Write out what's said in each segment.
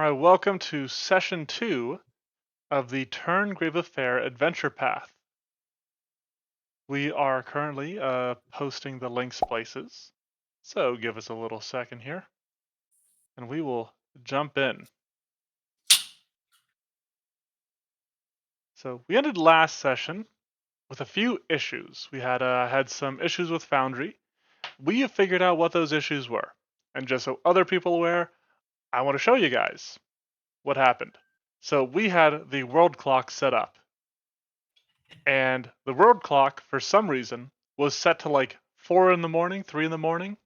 Alright, welcome to Session 2 of the Turngrave Affair Adventure Path. We are currently posting the links places, so give us a little second here, and we will jump in. So we ended last session with a few issues. We had some issues with Foundry. We have figured out what those issues were, and just so other people are aware, I want to show you guys what happened. So we had the world clock set up, and the world clock, for some reason, was set to like 4 in the morning, 3 in the morning.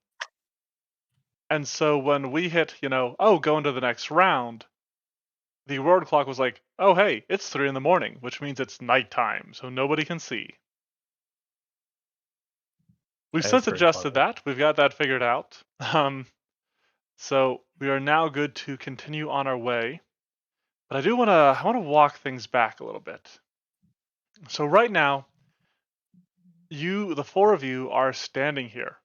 And so when we hit, go into the next round, the world clock was like, oh, hey, it's 3 in the morning, which means it's nighttime, so nobody can see. We've since adjusted that. We've got that figured out. So we are now good to continue on our way. But I want to walk things back a little bit. So right now, the four of you are standing here.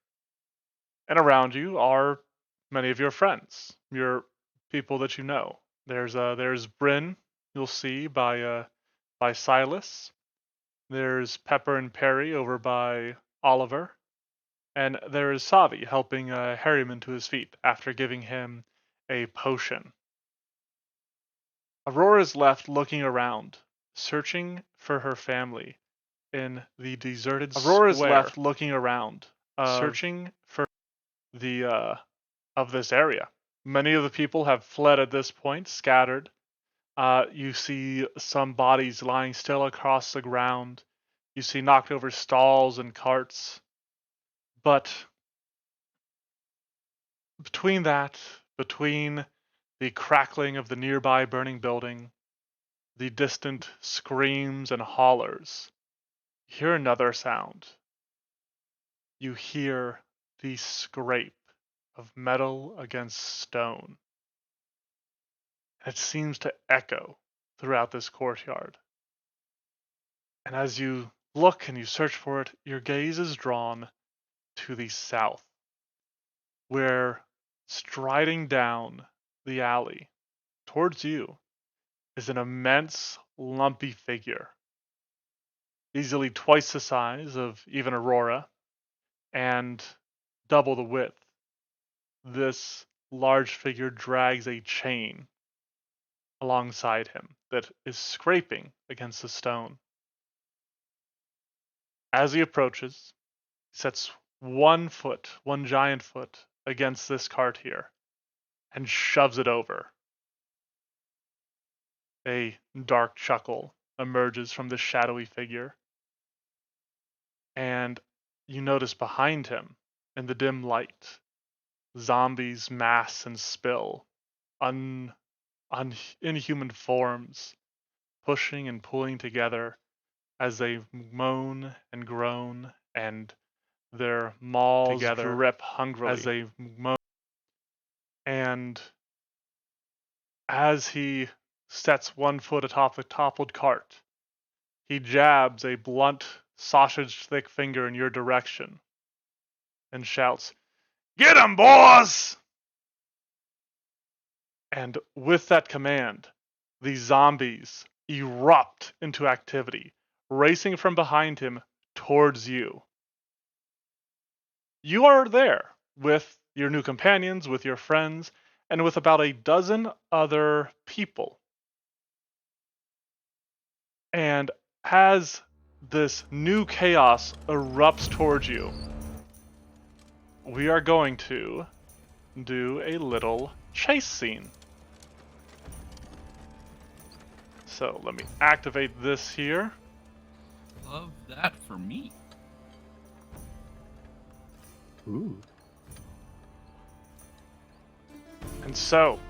And around you are many of your friends, your people that you know. There's Bryn, you'll see by Silas. There's Pepper and Perry over by Oliver. And there is Savi helping Harryman to his feet after giving him a potion. Aurora's left looking around, searching for her family in the deserted square. Left looking around, searching for of this area. Many of the people have fled at this point, scattered. You see some bodies lying still across the ground. You see knocked over stalls and carts. But between the crackling of the nearby burning building, the distant screams and hollers, you hear another sound. You hear the scrape of metal against stone. It seems to echo throughout this courtyard. And as you look and you search for it, your gaze is drawn to the south, where striding down the alley towards you is an immense, lumpy figure, easily twice the size of even Aurora, and double the width. This large figure drags a chain alongside him that is scraping against the stone. As he approaches, he sets one giant foot against this cart here and shoves it over. A dark chuckle emerges from the shadowy figure, and you notice behind him, in the dim light, zombies mass and spill, inhuman forms, pushing and pulling together as they moan and groan, and their maws together grip hungrily as they moan. And as he sets one foot atop the toppled cart, he jabs a blunt, sausage-thick finger in your direction and shouts, "Get 'em, boys!" And with that command, the zombies erupt into activity, racing from behind him towards you. You are there with your new companions, with your friends, and with about a dozen other people. And as this new chaos erupts towards you, we are going to do a little chase scene. So let me activate this here. Love that for me. Ooh. And so,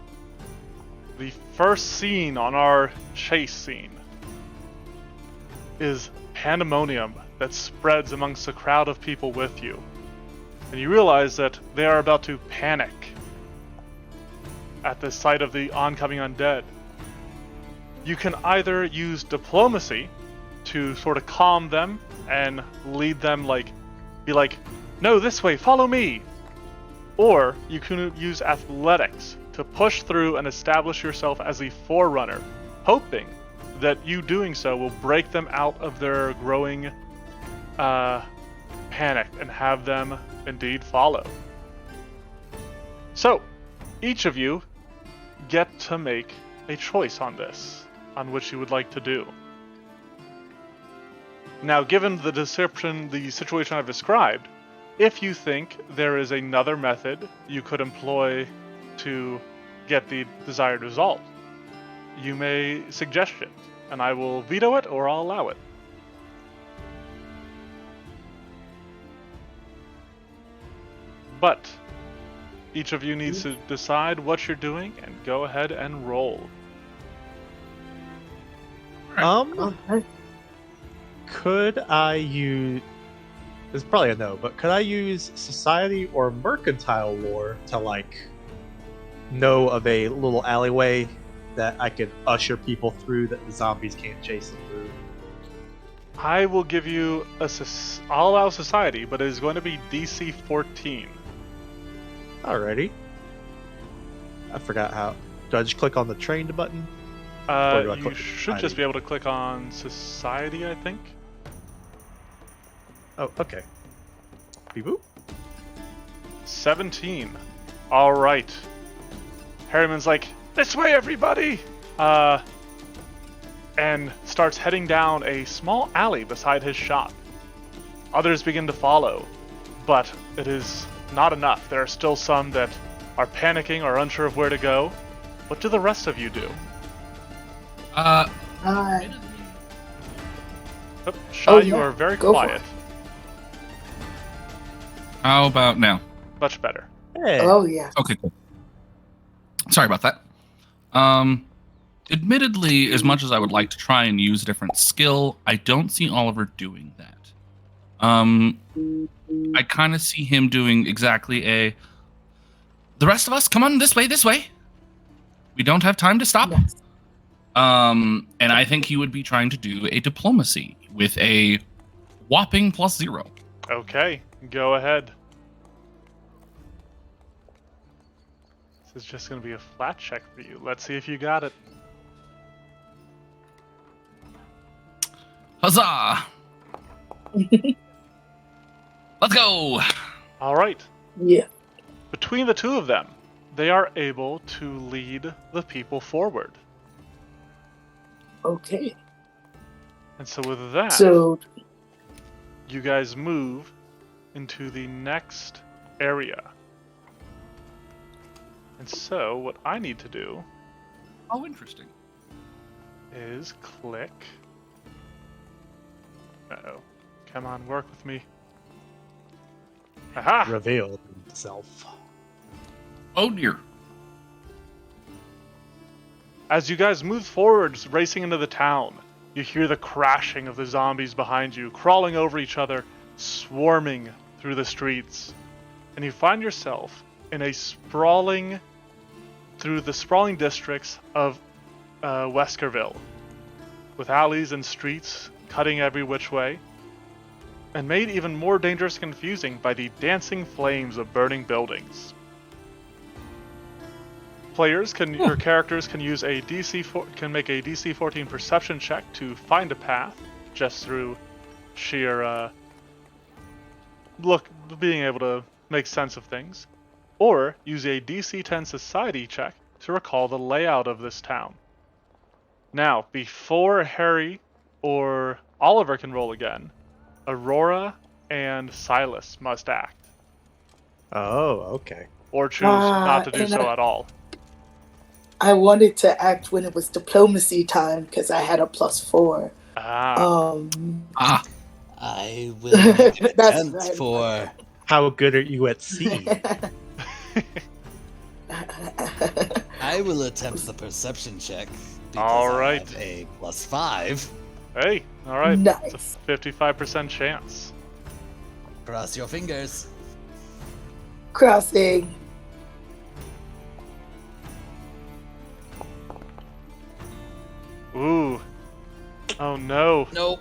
the first scene on our chase scene is pandemonium that spreads amongst a crowd of people with you. And you realize that they are about to panic at the sight of the oncoming undead. You can either use diplomacy to sort of calm them and lead them, be like, "No, this way, follow me." Or you can use athletics to push through and establish yourself as a forerunner, hoping that you doing so will break them out of their growing panic and have them indeed follow. So, each of you get to make a choice on this, on which you would like to do. Now, given the description, the situation I've described, if you think there is another method you could employ to get the desired result, you may suggest it, and I will veto it or I'll allow it. But each of you needs to decide what you're doing and go ahead and roll. Could I use... It's probably a no, but could I use society or mercantile lore to, like, know of a little alleyway that I could usher people through that the zombies can't chase them through? I will give you I'll allow society, but it is going to be DC 14. Alrighty. I forgot how. Do I just click on the trained button? Or do I You click should society? just be able to click on society, I think. Oh, okay. Beep boop. 17. All right. Harriman's like, this way, everybody! And starts heading down a small alley beside his shop. Others begin to follow, but it is not enough. There are still some that are panicking or unsure of where to go. What do the rest of you do? Shah, you are very quiet. How about now? Much better. Hey. Oh yeah. Okay, cool. Sorry about that. Admittedly, as much as I would like to try and use a different skill, I don't see Oliver doing that. I kind of see him doing exactly the rest of us, come on, this way. We don't have time to stop. Yes. And I think he would be trying to do a diplomacy with a whopping +0. Okay, go ahead. This is just going to be a flat check for you. Let's see if you got it. Huzzah! Let's go! All right. Yeah. Between the two of them, they are able to lead the people forward. Okay. And so with that, So you guys move into the next area. And so what I need to do Oh, interesting. is click. Uh-oh. Come on, work with me. Aha! Revealed himself. Oh dear. As you guys move forward, racing into the town, you hear the crashing of the zombies behind you, crawling over each other, swarming through the streets. And you find yourself in a sprawling districts of Weskerville, with alleys and streets cutting every which way, and made even more dangerous and confusing by the dancing flames of burning buildings. Your characters can use can make a DC 14 perception check to find a path, just through sheer being able to make sense of things, or use a DC 10 society check to recall the layout of this town. Now, before Harry or Oliver can roll again, Aurora and Silas must act, Oh, okay. or choose not to do so at all. I wanted to act when it was diplomacy time because I had a +4. I will That's attempt right. for. How good are you at sea? I will attempt the perception check. Because All right. I have a +5. Hey, all right. Nice. It's a 55% chance. Cross your fingers. Crossing. Ooh. Oh no. Nope.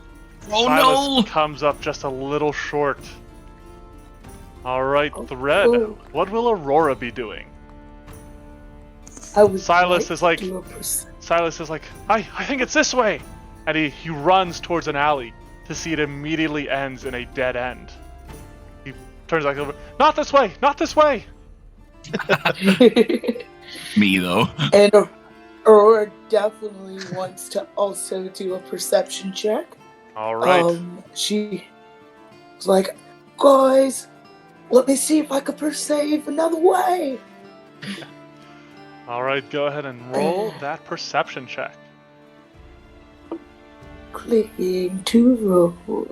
Oh Silas no! comes up just a little short. All right, Oh, Thread. oh. What will Aurora be doing? I would Silas like is like- to do a perce- Silas is like, I think it's this way! And he runs towards an alley to see it immediately ends in a dead end. He turns back over, not this way! Not this way! Me though. And Aurora definitely wants to also do a perception check. Alright. She's like, guys, let me see if I can perceive another way. Alright, go ahead and roll that perception check. Clicking to roll.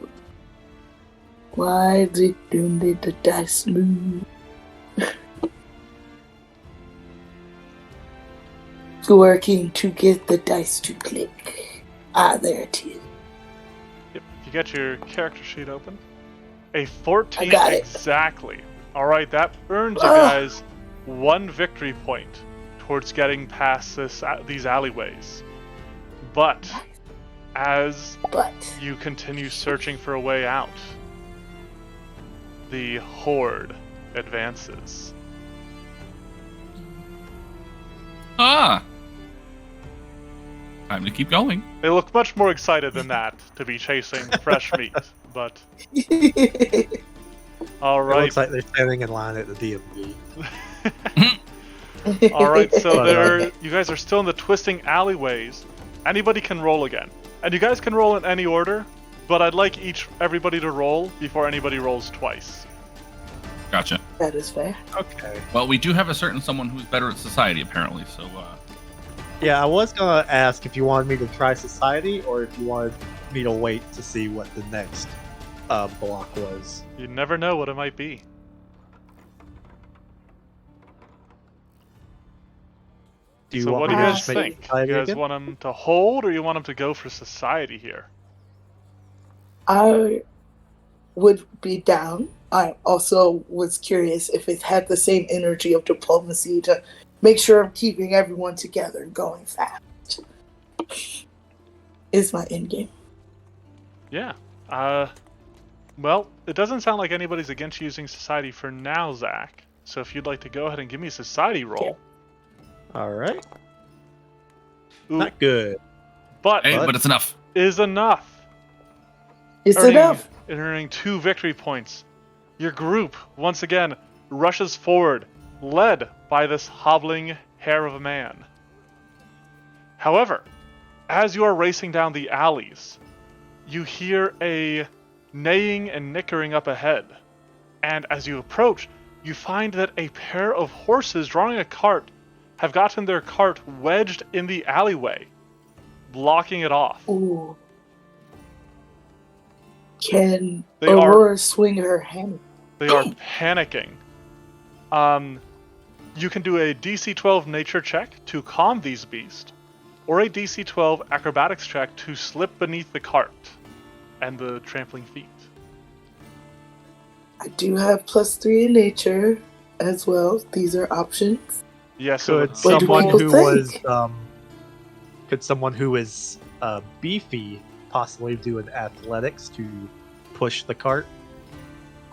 Why did the dice move? Working to get the dice to click. Ah, there it is. Yep, you get your character sheet open. A 14 I got it. exactly. Alright, that earns you guys 1 victory point towards getting past these alleyways. But as But you continue searching for a way out, the horde advances. Ah. Time to keep going. They look much more excited than that to be chasing fresh meat, but It alright. looks like they're standing in line at the DMV. Alright, so But, you guys are still in the twisting alleyways. Anybody can roll again. And you guys can roll in any order, but I'd like everybody to roll before anybody rolls twice. Gotcha. that is fair. Okay. Well, we do have a certain someone who's better at society, apparently. So, Yeah, I was gonna ask if you wanted me to try society or if you wanted me to wait to see what the next block was. You never know what it might be. Do you So want what do me you to guys just make think? You society guys again? want them to hold, or you want them to go for society here? I would be down. I also was curious if it had the same energy of diplomacy to make sure I'm keeping everyone together and going fast. Is my end game. Yeah. Well, it doesn't sound like anybody's against using society for now, Zach. So if you'd like to go ahead and give me a society roll. Alright. Ooh, Not good. but hey, But- but it's enough. is enough. It's Earning- enough. Earning 2 victory points. Your group, once again, rushes forward, led by this hobbling hare of a man. However, as you are racing down the alleys, you hear a neighing and nickering up ahead. And as you approach, you find that a pair of horses drawing a cart have gotten their cart wedged in the alleyway, blocking it off. Ooh. Can They are- Aurora swing her hand? They are panicking. You can do a DC 12 nature check to calm these beasts, or a DC 12 acrobatics check to slip beneath the cart and the trampling feet. I do have +3 in nature as well. These are options. Yes, so Could the What do someone people who think? was could someone who is beefy possibly do an athletics to push the cart?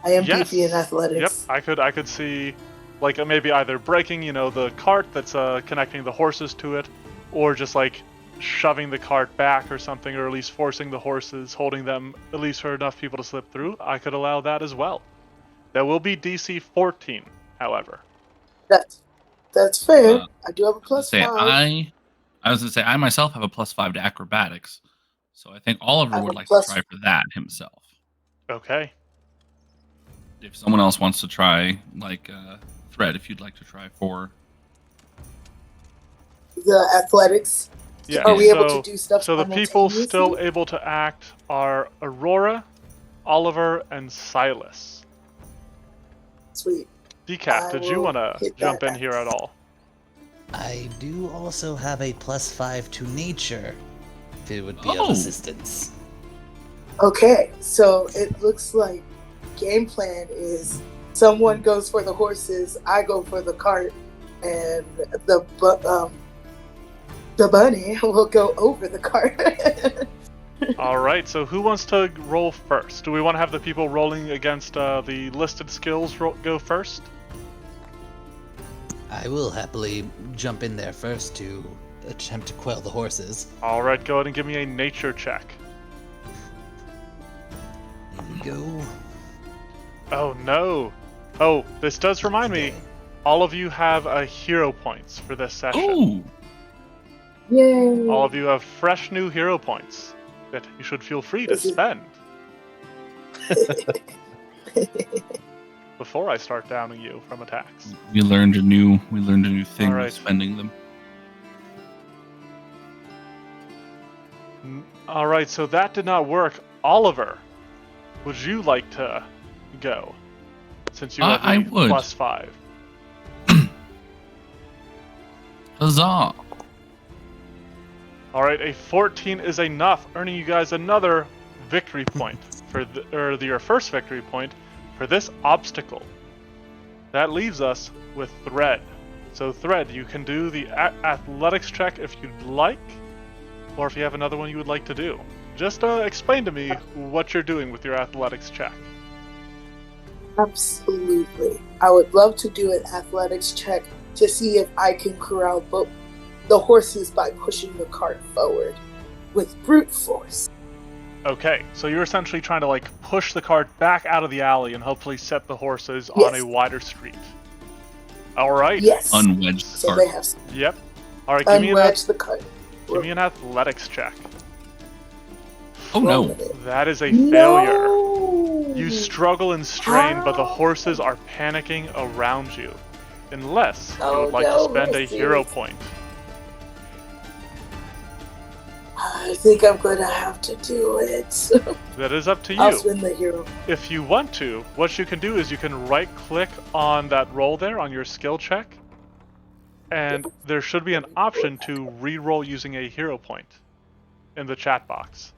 I am Yes. beefy in Yep, athletics. I could see, like maybe either breaking, the cart that's connecting the horses to it, or just like shoving the cart back or something, or at least forcing the horses, holding them at least for enough people to slip through. I could allow that as well. That will be DC 14, however. That's fair. Uh, I do have a +5. I was gonna say I myself have a +5 to acrobatics, so I think I Oliver have would a like plus- to try for that himself. Okay. If someone else wants to try, like Thread, if you'd like to try for, The athletics. Yeah. Are we able so, to do stuff so the people simultaneously? still able to act are Aurora, Oliver, and Silas. Sweet. Decaf, I did you will want to hit jump that in here at all? I do also have a +5 to nature, if it would be of Oh. assistance. Okay, so it looks like game plan is someone goes for the horses, I go for the cart, and the bunny will go over the cart. All right, so who wants to roll first? Do we want to have the people rolling against the listed skills go first? I will happily jump in there first to attempt to quell the horses. All right, go ahead and give me a nature check. Here we go. Oh no. Oh, this does remind me. Okay. All of you have a hero points for this session. Ooh. Yay! All of you have fresh new hero points that you should feel free to Is it- spend before I start downing you from attacks. We learned a new thing All right. with spending them. All right, so that did not work. Oliver, would you like to go? Since you have I the would. +5. Huzzah! All right, a 14 is enough, earning you guys another victory point for your first victory point for this obstacle. That leaves us with Thread. So Thread, you can do the athletics check if you'd like, or if you have another one you would like to do. Just explain to me what you're doing with your athletics check. Absolutely. I would love to do an athletics check to see if I can corral the horses by pushing the cart forward with brute force. Okay, so you're essentially trying to like push the cart back out of the alley and hopefully set the horses on a wider street. All right. Yes. Unwedge the So cart. they have Yep. All right. Give unwedged the cart. me an athletics check. Oh no. Roll it. That is a failure. No! You struggle and strain, but the horses are panicking around you. Unless you Oh, would like to no, spend a mercy. hero point. I think I'm going to have to do it. That is up to I'll you. spend the hero. If you want to, what you can do is you can right-click on that roll there on your skill check, and there should be an option to re-roll using a hero point in the chat box.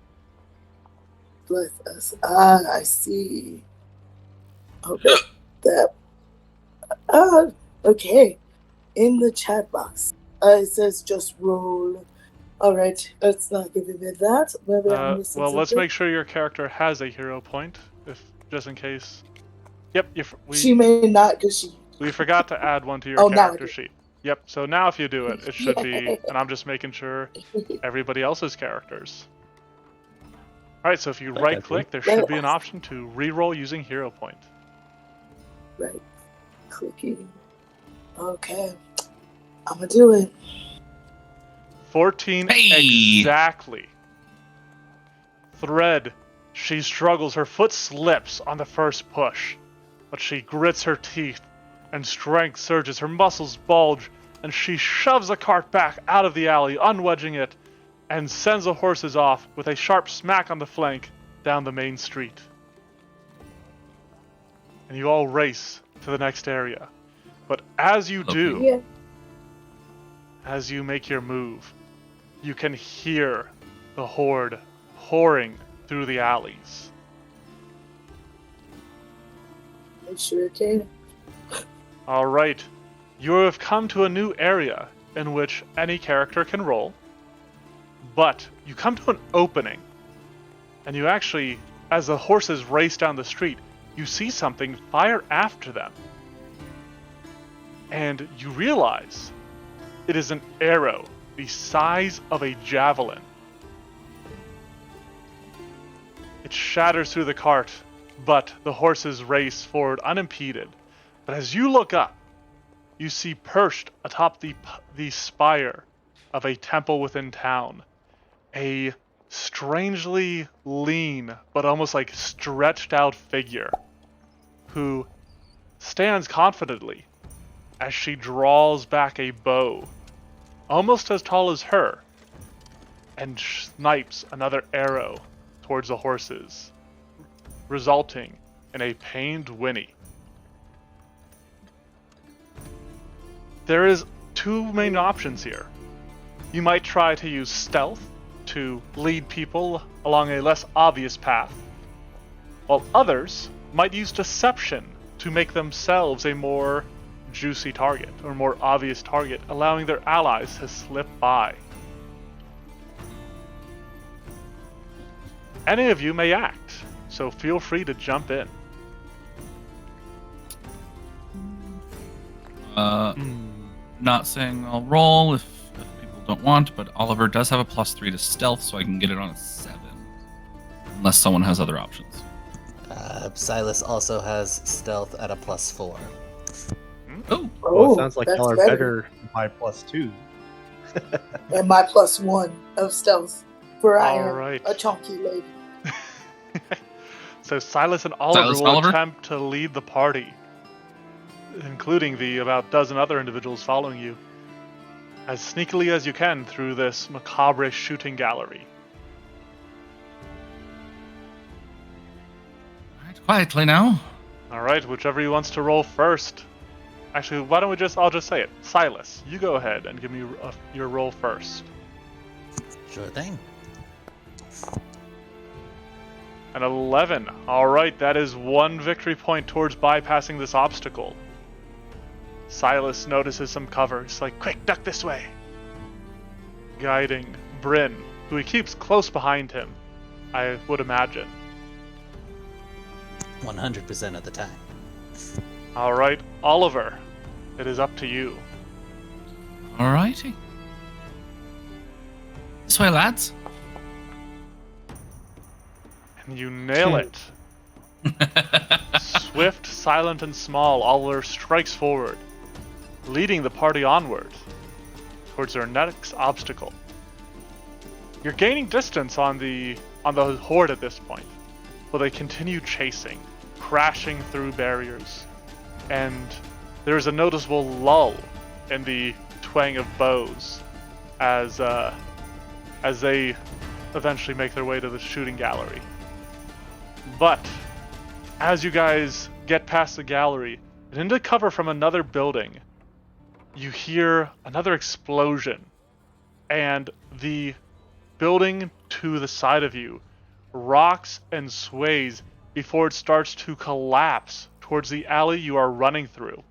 Bless us. Ah, I see. Okay. Okay. In the chat box, it says just roll. All right. It's not giving me that. Maybe I'm missing Well, let's something. make sure your character has a hero point, just in case. Yep, She may not, because she. we forgot to add one to your Oh, now I character do. sheet. Yep, so now if you do it, it should be, Yay. and I'm just making sure everybody else's characters. Alright, so if you right click, there should be an option to re-roll using hero point. Right. Clicking. Okay. I'm going to do it. 14 Hey! exactly. Thread, she struggles, her foot slips on the first push, but she grits her teeth and strength surges, her muscles bulge, and she shoves the cart back out of the alley, unwedging it, and sends the horses off with a sharp smack on the flank down the main street. And you all race to the next area. But as you do, Yeah. as you make your move, you can hear the horde pouring through the alleys. I sure can. All right, you have come to a new area in which any character can roll, but you come to an opening, and you actually, as the horses race down the street, you see something fire after them. And you realize it is an arrow the size of a javelin. It shatters through the cart, but the horses race forward unimpeded. But as you look up, you see perched atop the spire of a temple within town, a strangely lean but almost like stretched out figure who stands confidently as she draws back a bow almost as tall as her and snipes another arrow towards the horses, resulting in a pained whinny. There is two main options here. You might try to use stealth to lead people along a less obvious path, while others might use deception to make themselves a more juicy target or more obvious target, allowing their allies to slip by. Any of you may act, so feel free to jump in. not saying I'll roll if people don't want, but Oliver does have a +3 to stealth, so I can get it on a 7. Unless someone has other options. Silas also has stealth at a +4. Oh, Well, it sounds like that's y'all are better than my +2. And my +1 of stealth, for I All am right. a chunky lady. So Silas and Oliver Silas and will Oliver? attempt to lead the party, including the about dozen other individuals following you, as sneakily as you can through this macabre shooting gallery. all right, quietly now. All right, whichever you wants to roll first. Actually, why don't I'll just say it. Silas, you go ahead and give me your roll first. Sure thing. An 11. All right, that is 1 victory point towards bypassing this obstacle. Silas notices some cover. He's like, quick, duck this way. Guiding Bryn, who he keeps close behind him, I would imagine. 100% of the time. All right, Oliver, it is up to you. Alrighty. This way, lads. And you nail it. Swift, silent, and small, Oliver strikes forward, leading the party onward towards their next obstacle. You're gaining distance on the horde at this point, but they continue chasing, crashing through barriers, and there is a noticeable lull in the twang of bows as they eventually make their way to the shooting gallery. But as you guys get past the gallery and into cover from another building, you hear another explosion, and the building to the side of you rocks and sways before it starts to collapse towards the alley you are running through.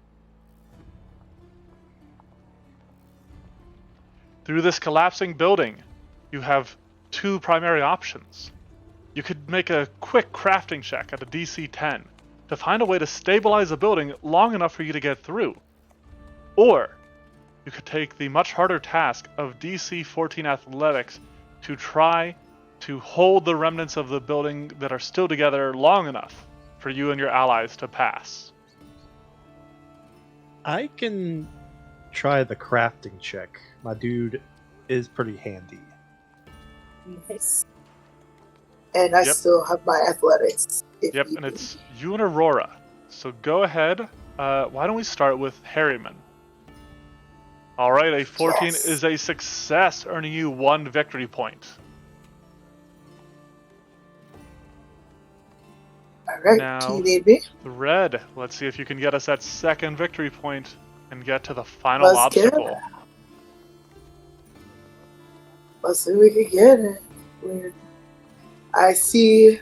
Through this collapsing building, you have 2 primary options. You could make a quick crafting check at a DC 10 to find a way to stabilize a building long enough for you to get through. Or you could take the much harder task of DC 14 athletics to try to hold the remnants of the building that are still together long enough for you and your allies to pass. I can try the crafting check. My dude is pretty handy. Nice. And I Yep. still have my athletics. Yep, and it's you and Aurora. So go ahead. Why don't we start with Harriman? Alright, a 14 Yes. is a success, earning you 1 victory point. Alright, Now- do you need me? The red, let's see if you can get us that 2nd victory point and get to the final Let's get obstacle. it. Let's see if we can get it. Weird. I see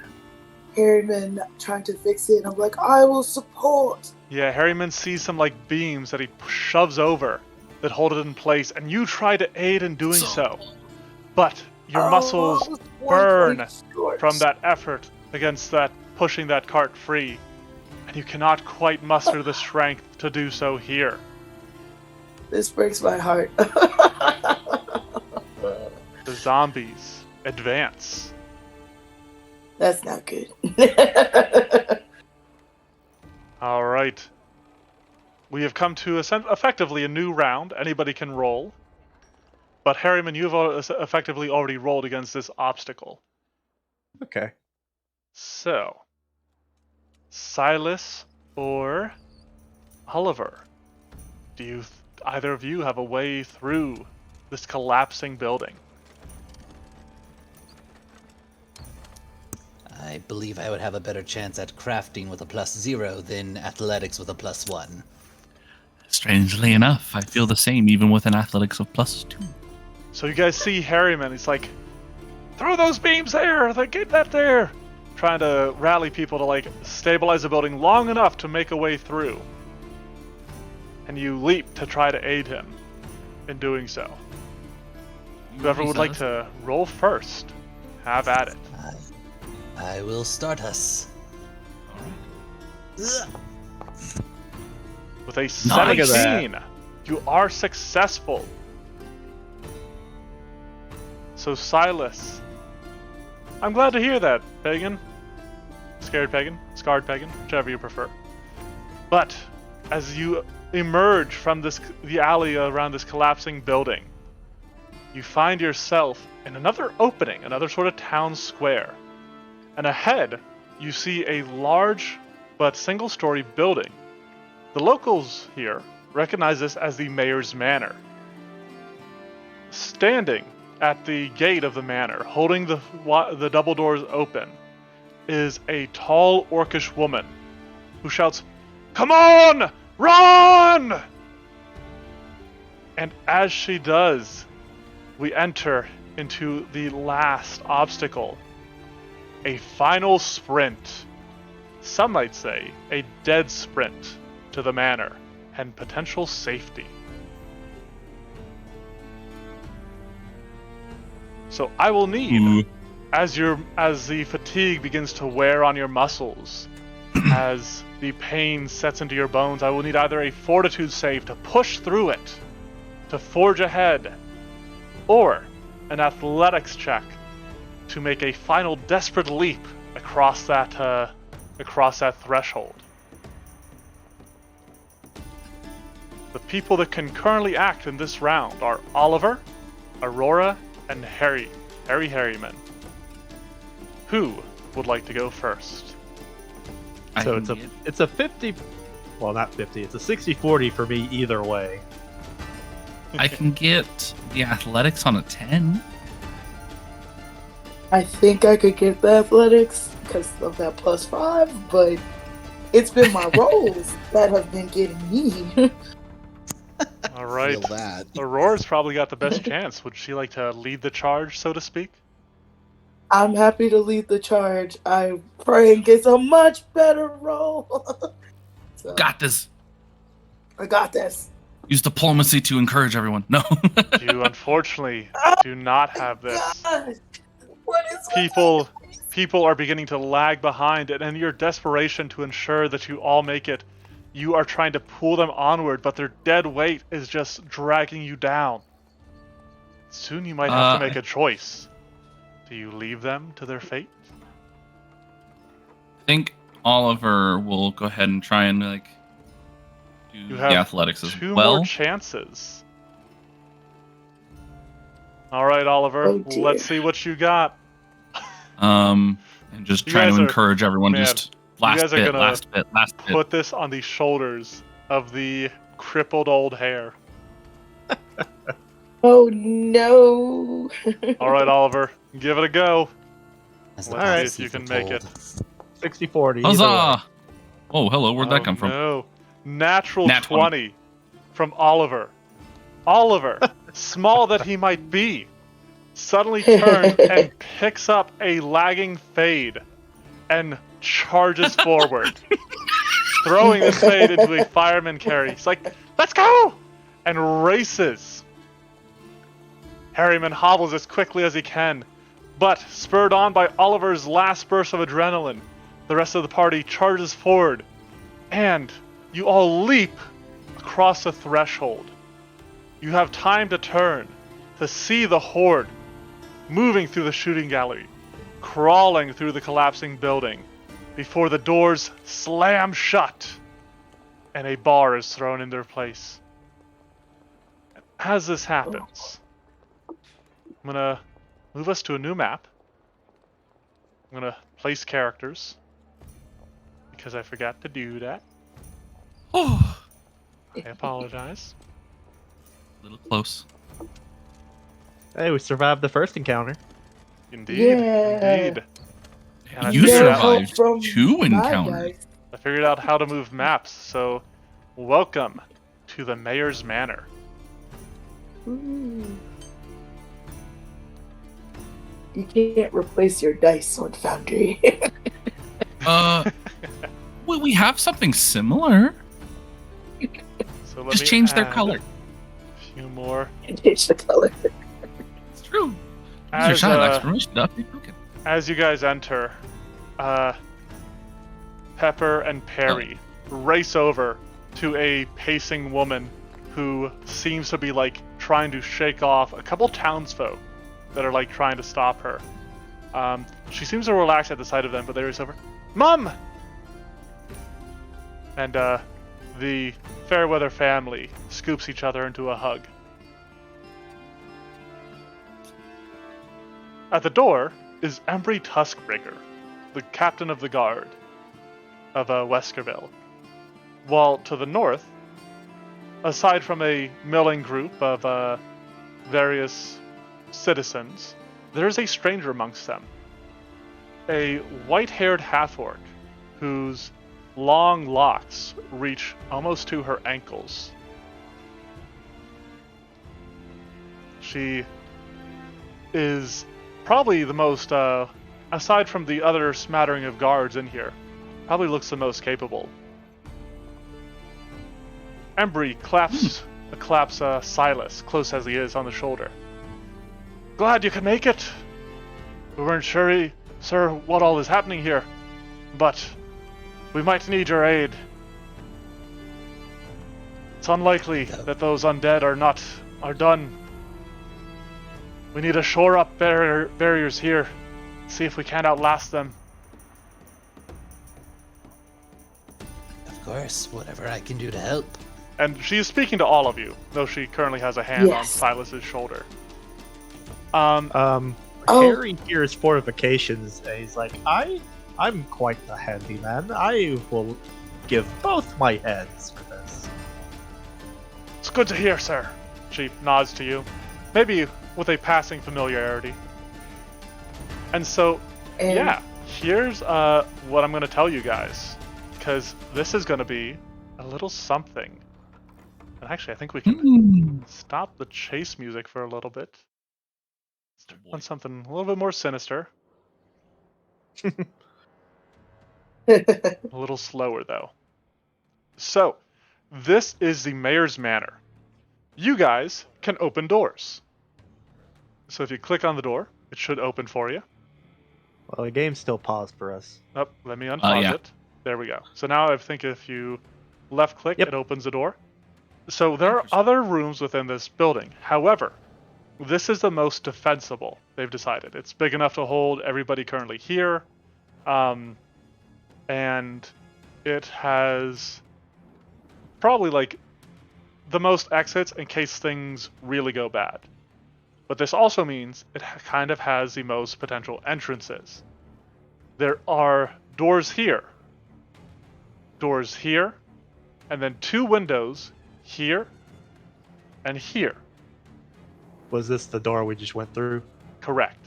Harriman trying to fix it, and I'm like, I will support. Yeah, Harriman sees some like beams that he shoves over that hold it in place, and you try to aid in doing so. But your Oh, muscles I was burn 1 point short. from that effort against that pushing that cart free, and you cannot quite muster the strength to do so here. This breaks my heart. The zombies advance. That's not good. All right. We have come to effectively a new round. Anybody can roll. But Harriman, you've effectively already rolled against this obstacle. Okay. So, Silas or Oliver, do you either of you have a way through this collapsing building? I believe I would have a better chance at crafting with a +0 than athletics with a +1. Strangely enough, I feel the same even with an athletics of +2. So you guys see Harriman, he's like, throw those beams there, get that there. Trying to rally people to like stabilize the building long enough to make a way through. And you leap to try to aid him in doing so. Whoever would like to roll first, have at it. I will start us. Alright. Ugh. With a Nice. 17. You are successful. So Silas, I'm glad to hear that, Pagan. Scared Pagan, Scarred Pagan, whichever you prefer. But as you emerge from the alley around this collapsing building, you find yourself in another opening, another sort of town square. And ahead, you see a large but single-story building. The locals here recognize this as the mayor's manor. Standing at the gate of the manor, holding the double doors open, is a tall orcish woman who shouts, "Come on! Run!" And as she does, we enter into the last obstacle. A final sprint. Some might say a dead sprint to the manor and potential safety. So I will need, as the fatigue begins to wear on your muscles, as the pain sets into your bones, I will need either a fortitude save to push through it, to forge ahead, or an athletics check to make a final desperate leap across that threshold. The people that can currently act in this round are Oliver, Aurora, and Harryman. Who would like to go first? So it's a 50, well, not 50, it's a 60-40 for me either way. I can get the athletics on a 10. I think I could get the athletics because of that +5, but it's been my rolls that have been getting me. All right. Feel that. Aurora's probably got the best chance. Would she like to lead the charge, so to speak? I'm happy to lead the charge. I pray and get a much better roll. So, Got this. I got this. Use diplomacy to encourage everyone. No. You unfortunately do not have this. God, what is People are beginning to lag behind, and in your desperation to ensure that you all make it, you are trying to pull them onward, but their dead weight is just dragging you down. Soon you might have to make a choice. Do you leave them to their fate? I think Oliver will go ahead and try and do You the have athletics as two well. more chances. All right, Oliver. Oh, dear. Let's see what you got. And just You trying guys to are- encourage everyone. man, Just you last guys are bit, gonna last bit, last bit. Put this on the shoulders of the crippled old hare. Oh no. All right, Oliver. Give it a go. As Let's the see if prophecy you can make it. foretold. 60-40. either way. Huzzah! Oh, hello. Where'd that Oh, come from? No. Natural Nat 20 from Oliver. Oliver, small that he might be, suddenly turns and picks up a lagging fade and charges forward, throwing this fade into a fireman carry. He's like, "Let's go!" and races. Harryman hobbles as quickly as he can, but spurred on by Oliver's last burst of adrenaline, the rest of the party charges forward, and you all leap across the threshold. You have time to turn, to see the horde moving through the shooting gallery, crawling through the collapsing building, before the doors slam shut and a bar is thrown in their place. As this happens, I'm gonna move us to a new map. I'm gonna place characters, because I forgot to do that. Oh, I apologize. a little close. Hey, we survived the first encounter. Indeed, Yeah. indeed. And I You figured out- help survived from 2 my encounters. guys. I figured out how to move maps, so welcome to the Mayor's Manor. Ooh. You can't replace your dice on Foundry. We have something similar. So let Just me change their add color. A few more. Change the color. It's true. Use your As, shine exclamation. Okay. as you guys enter, Pepper and Perry race over to a pacing woman who seems to be like trying to shake off a couple townsfolk that are like trying to stop her. She seems to relax at the sight of them, but they race over. Mom! And the Fairweather family scoops each other into a hug. At the door is Embry Tuskbreaker, the captain of the guard of Weskerville. While to the north, aside from a milling group of various citizens, there is a stranger amongst them. A white-haired half-orc whose long locks reach almost to her ankles. She is probably the most, aside from the other smattering of guards in here, probably looks the most capable. Embry claps Silas, close as he is, on the shoulder. Glad you could make it. We weren't sure, sir, what all is happening here, but we might need your aid. It's unlikely that those undead are done. We need to shore up barriers here, see if we can't outlast them. Of course, whatever I can do to help. And she is speaking to all of you, though she currently has a hand on Yes. Silas's shoulder. Harry hears fortifications, and he's like, I'm quite the handyman. I will give both my heads for this. It's good to hear, sir. She nods to you, maybe with a passing familiarity. And so, And yeah, here's what I'm going to tell you guys, because this is going to be a little something. And actually, I think we can stop the chase music for a little bit. Let's turn on something a little bit more sinister. A little slower, though. So, this is the mayor's manor. You guys can open doors. So if you click on the door, it should open for you. Well, the game's still paused for us. Oh, let me unpause yeah. it. There we go. So now I think if you left click, Yep. it opens the door. So there are other rooms within this building. However, this is the most defensible, they've decided. It's big enough to hold everybody currently here. And it has probably like the most exits in case things really go bad. But this also means it kind of has the most potential entrances. There are doors here, and then 2 windows here and here. Was this the door we just went through? Correct.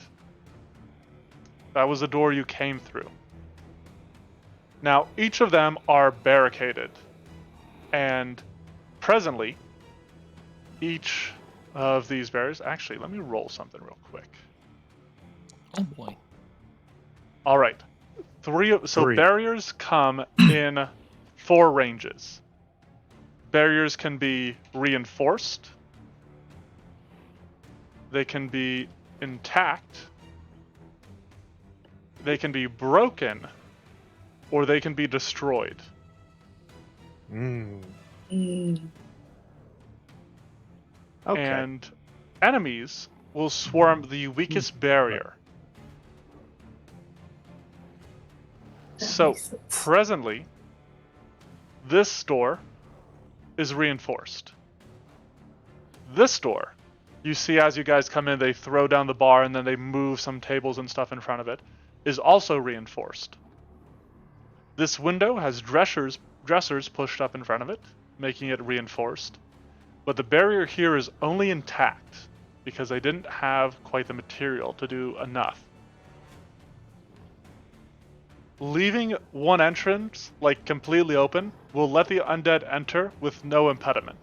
That was the door you came through. Now, each of them are barricaded, and presently, each of these barriers... Actually, let me roll something real quick. Oh boy. All right. Three. Barriers come in 4 ranges. Barriers can be reinforced. They can be intact. They can be broken. Or they can be destroyed. Mm. Mm. Okay. And enemies will swarm the weakest barrier. That So, makes sense. presently, this door is reinforced. This door, you see as you guys come in, they throw down the bar and then they move some tables and stuff in front of it, is also reinforced. This window has dressers pushed up in front of it, making it reinforced. But the barrier here is only intact because they didn't have quite the material to do enough. Leaving one entrance, like, completely open will let the undead enter with no impediment.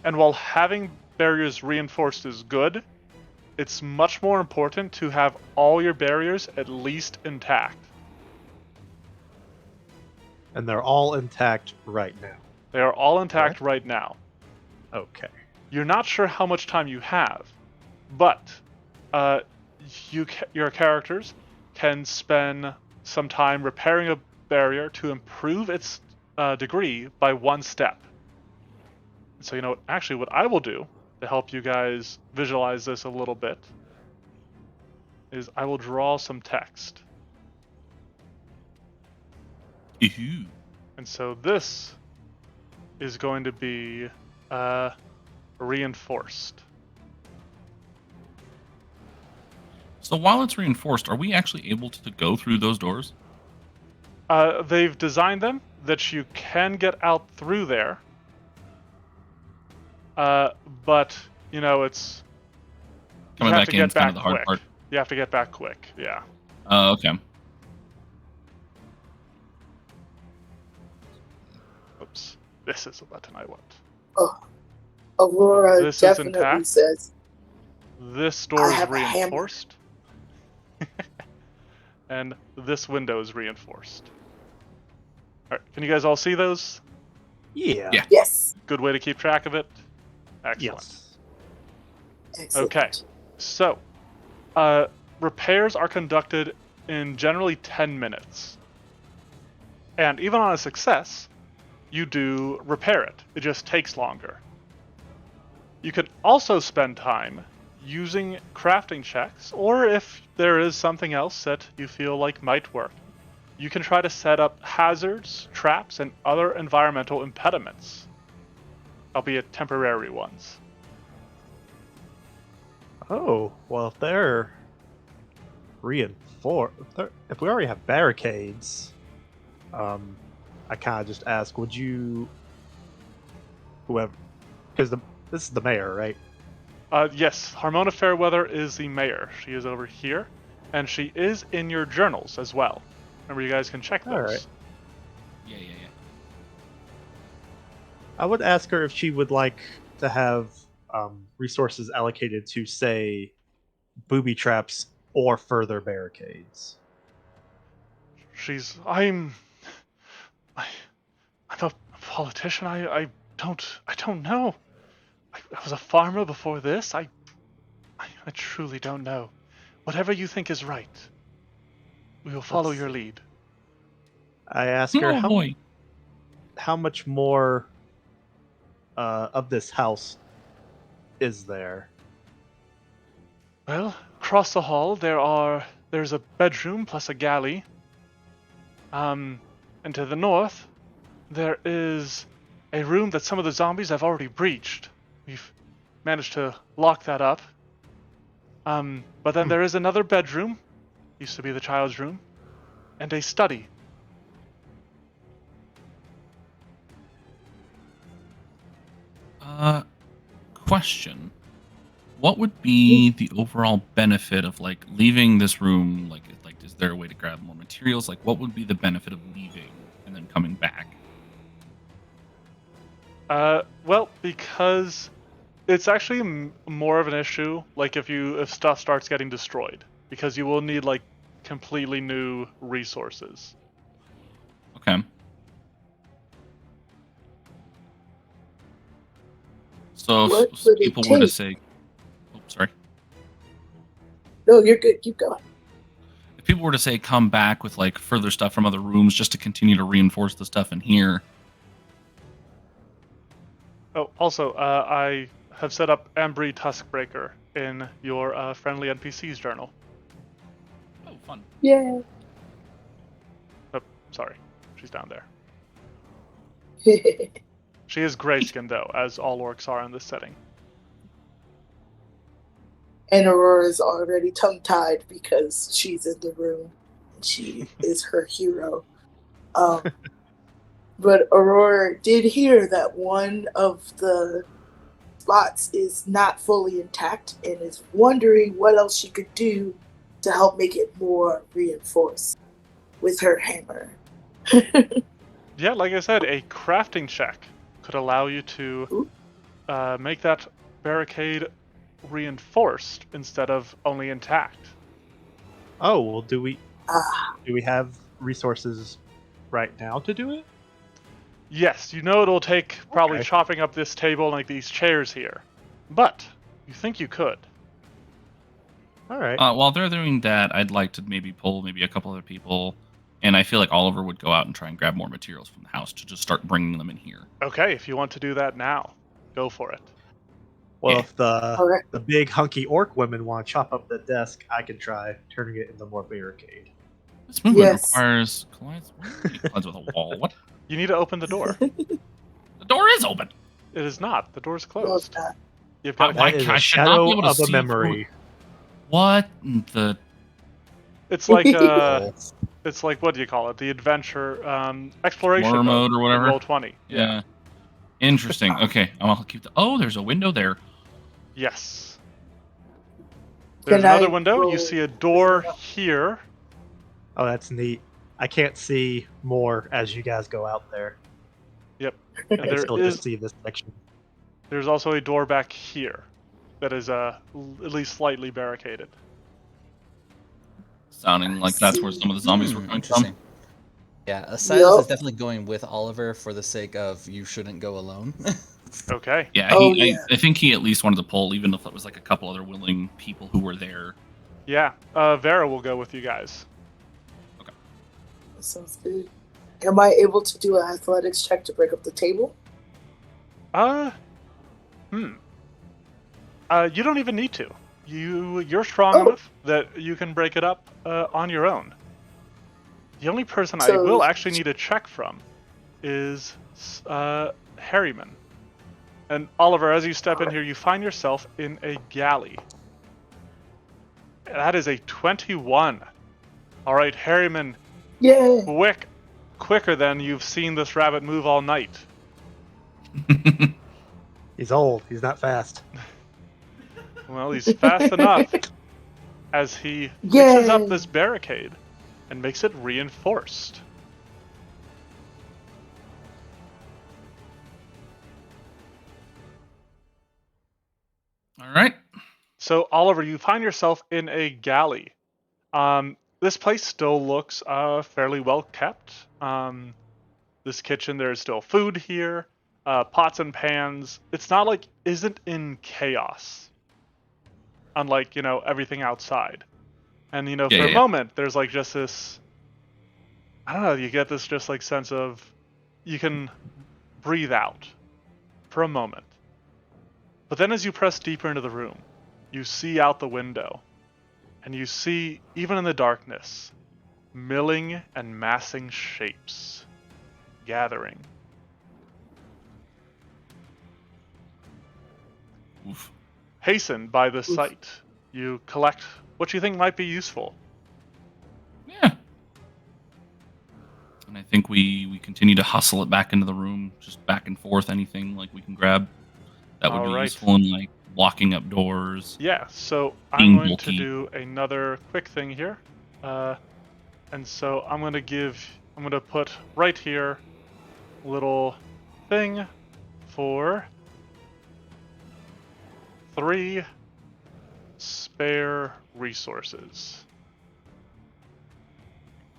And while having barriers reinforced is good, it's much more important to have all your barriers at least intact. And they're all intact right now. They are all intact Correct. right now. Okay. You're not sure how much time you have, but your characters can spend some time repairing a barrier to improve its degree by 1 step. So, actually what I will do to help you guys visualize this a little bit is I will draw some text. Ooh. And so this is going to be reinforced. So while it's reinforced, are we actually able to go through those doors? They've designed them that you can get out through there. But, it's... Coming you have back to in get is kind back of the hard quick. part. You have to get back quick, yeah. Okay. Oops. This is the button I want. Oh, Aurora This is definitely intact. says, This I door is have a hammer. reinforced. And this window is reinforced. Alright, can you guys all see those? Yeah. Yeah. yes. Good way to keep track of it? Excellent. Yes. Excellent. Okay. So, repairs are conducted in generally 10 minutes. And even on a success, you do repair it. It just takes longer. You can also spend time using crafting checks, or if there is something else that you feel like might work, you can try to set up hazards, traps, and other environmental impediments, albeit temporary ones. Oh, well, if they're reinforced, if we already have barricades, I kind of just ask, would you, whoever, because this is the mayor, right? Yes, Harmona Fairweather is the mayor. She is over here, and she is in your journals as well. Remember, you guys can check those. All right. Yeah. I would ask her if she would like to have resources allocated to, say, booby traps or further barricades. I'm a politician. I don't know. I was a farmer before this. I truly don't know. Whatever you think is right, we will follow Let's your see. lead. I ask her Oh boy. how much more of this house is there? Well, across the hall there's a bedroom plus a galley. And to the north, there is a room that some of the zombies have already breached. We've managed to lock that up. But then there is another bedroom, used to be the child's room, and a study. Question. What would be the overall benefit of leaving this room? Like, is there a way to grab more materials? Like, what would be the benefit of leaving and then coming back? Well, because it's actually more of an issue, like if stuff starts getting destroyed, because you will need completely new resources. Okay. So What if would it people were to take? say, oh, sorry. No, you're good. Keep going. If people were to say come back with further stuff from other rooms just to continue to reinforce the stuff in here. Oh, also, I have set up Ambry Tuskbreaker in your friendly NPC's journal. Oh, fun. Yeah. Oh, sorry, she's down there. She is gray-skinned though, as all orcs are in this setting. And Aurora's already tongue-tied because she's in the room. She is her hero. But Aurora did hear that one of the spots is not fully intact and is wondering what else she could do to help make it more reinforced with her hammer. Yeah, like I said, a crafting check could allow you to make that barricade reinforced instead of only intact. Oh, well, do we have resources right now to do it? Yes, it'll take probably Okay. chopping up this table and these chairs here. But you think you could. All right. While they're doing that, I'd like to maybe pull a couple other people, and I feel like Oliver would go out and try and grab more materials from the house to just start bringing them in here. Okay, if you want to do that now. Go for it. Well, Yeah. if the Alright. the big hunky orc women want to chop up the desk, I can try turning it into more barricade. This movement Yes. requires collides. What do you mean collides with a wall? What? You need to open the door. The door is open. It is not. The door's No, it's closed. not. You've got. Why That is I a should not be shadow able to of a see memory. What the? It's like Oh. it's like, what do you call it? The adventure exploration Explorer mode or in whatever? Roll20. Yeah. Interesting. Okay, I'll keep the. Oh, there's a window there. Yes. There's Can I another window. You roll- see a door here. Oh, that's neat. I can't see more as you guys go out there. Yep. I And can still just see this section. there's also a door back here that is at least slightly barricaded. Sounding like that's where some of the zombies were coming from. Interesting. Yeah, Silas Yup. is definitely going with Oliver for the sake of you shouldn't go alone. Okay. Yeah, Oh, he, yeah. I think he at least wanted to pull, even if it was like a couple other willing people who were there. Yeah. Vera will go with you guys. That sounds good. Am I able to do an athletics check to break up the table? You don't even need to. You're strong Oh. enough that you can break it up on your own. The only person I So- will actually need a check from is Harryman. And Oliver, as you step in here, you find yourself in a galley. That is a 21. All right, Harryman, Yeah. quicker than you've seen this rabbit move all night. He's old. He's not fast. Well, he's fast enough as he fixes up Yay. this barricade and makes it reinforced. All right. So, Oliver, you find yourself in a galley. This place still looks fairly well kept. This kitchen, there's still food here, pots and pans. It's not like isn't in chaos, unlike everything outside. And Yeah, for yeah, a yeah. moment, there's like just this. I don't know. You get this just like sense of you can breathe out for a moment. But then as you press deeper into the room, you see out the window, and you see, even in the darkness, milling and massing shapes gathering. Oof. Hastened by this Oof. sight, you collect what you think might be useful. Yeah. And I think we continue to hustle it back into the room, just back and forth. Anything like we can grab that would All be right. useful in like locking up doors. Yeah, so Being I'm going to bulky. do another quick thing here. And so I'm going to put right here a little thing for 3 spare resources.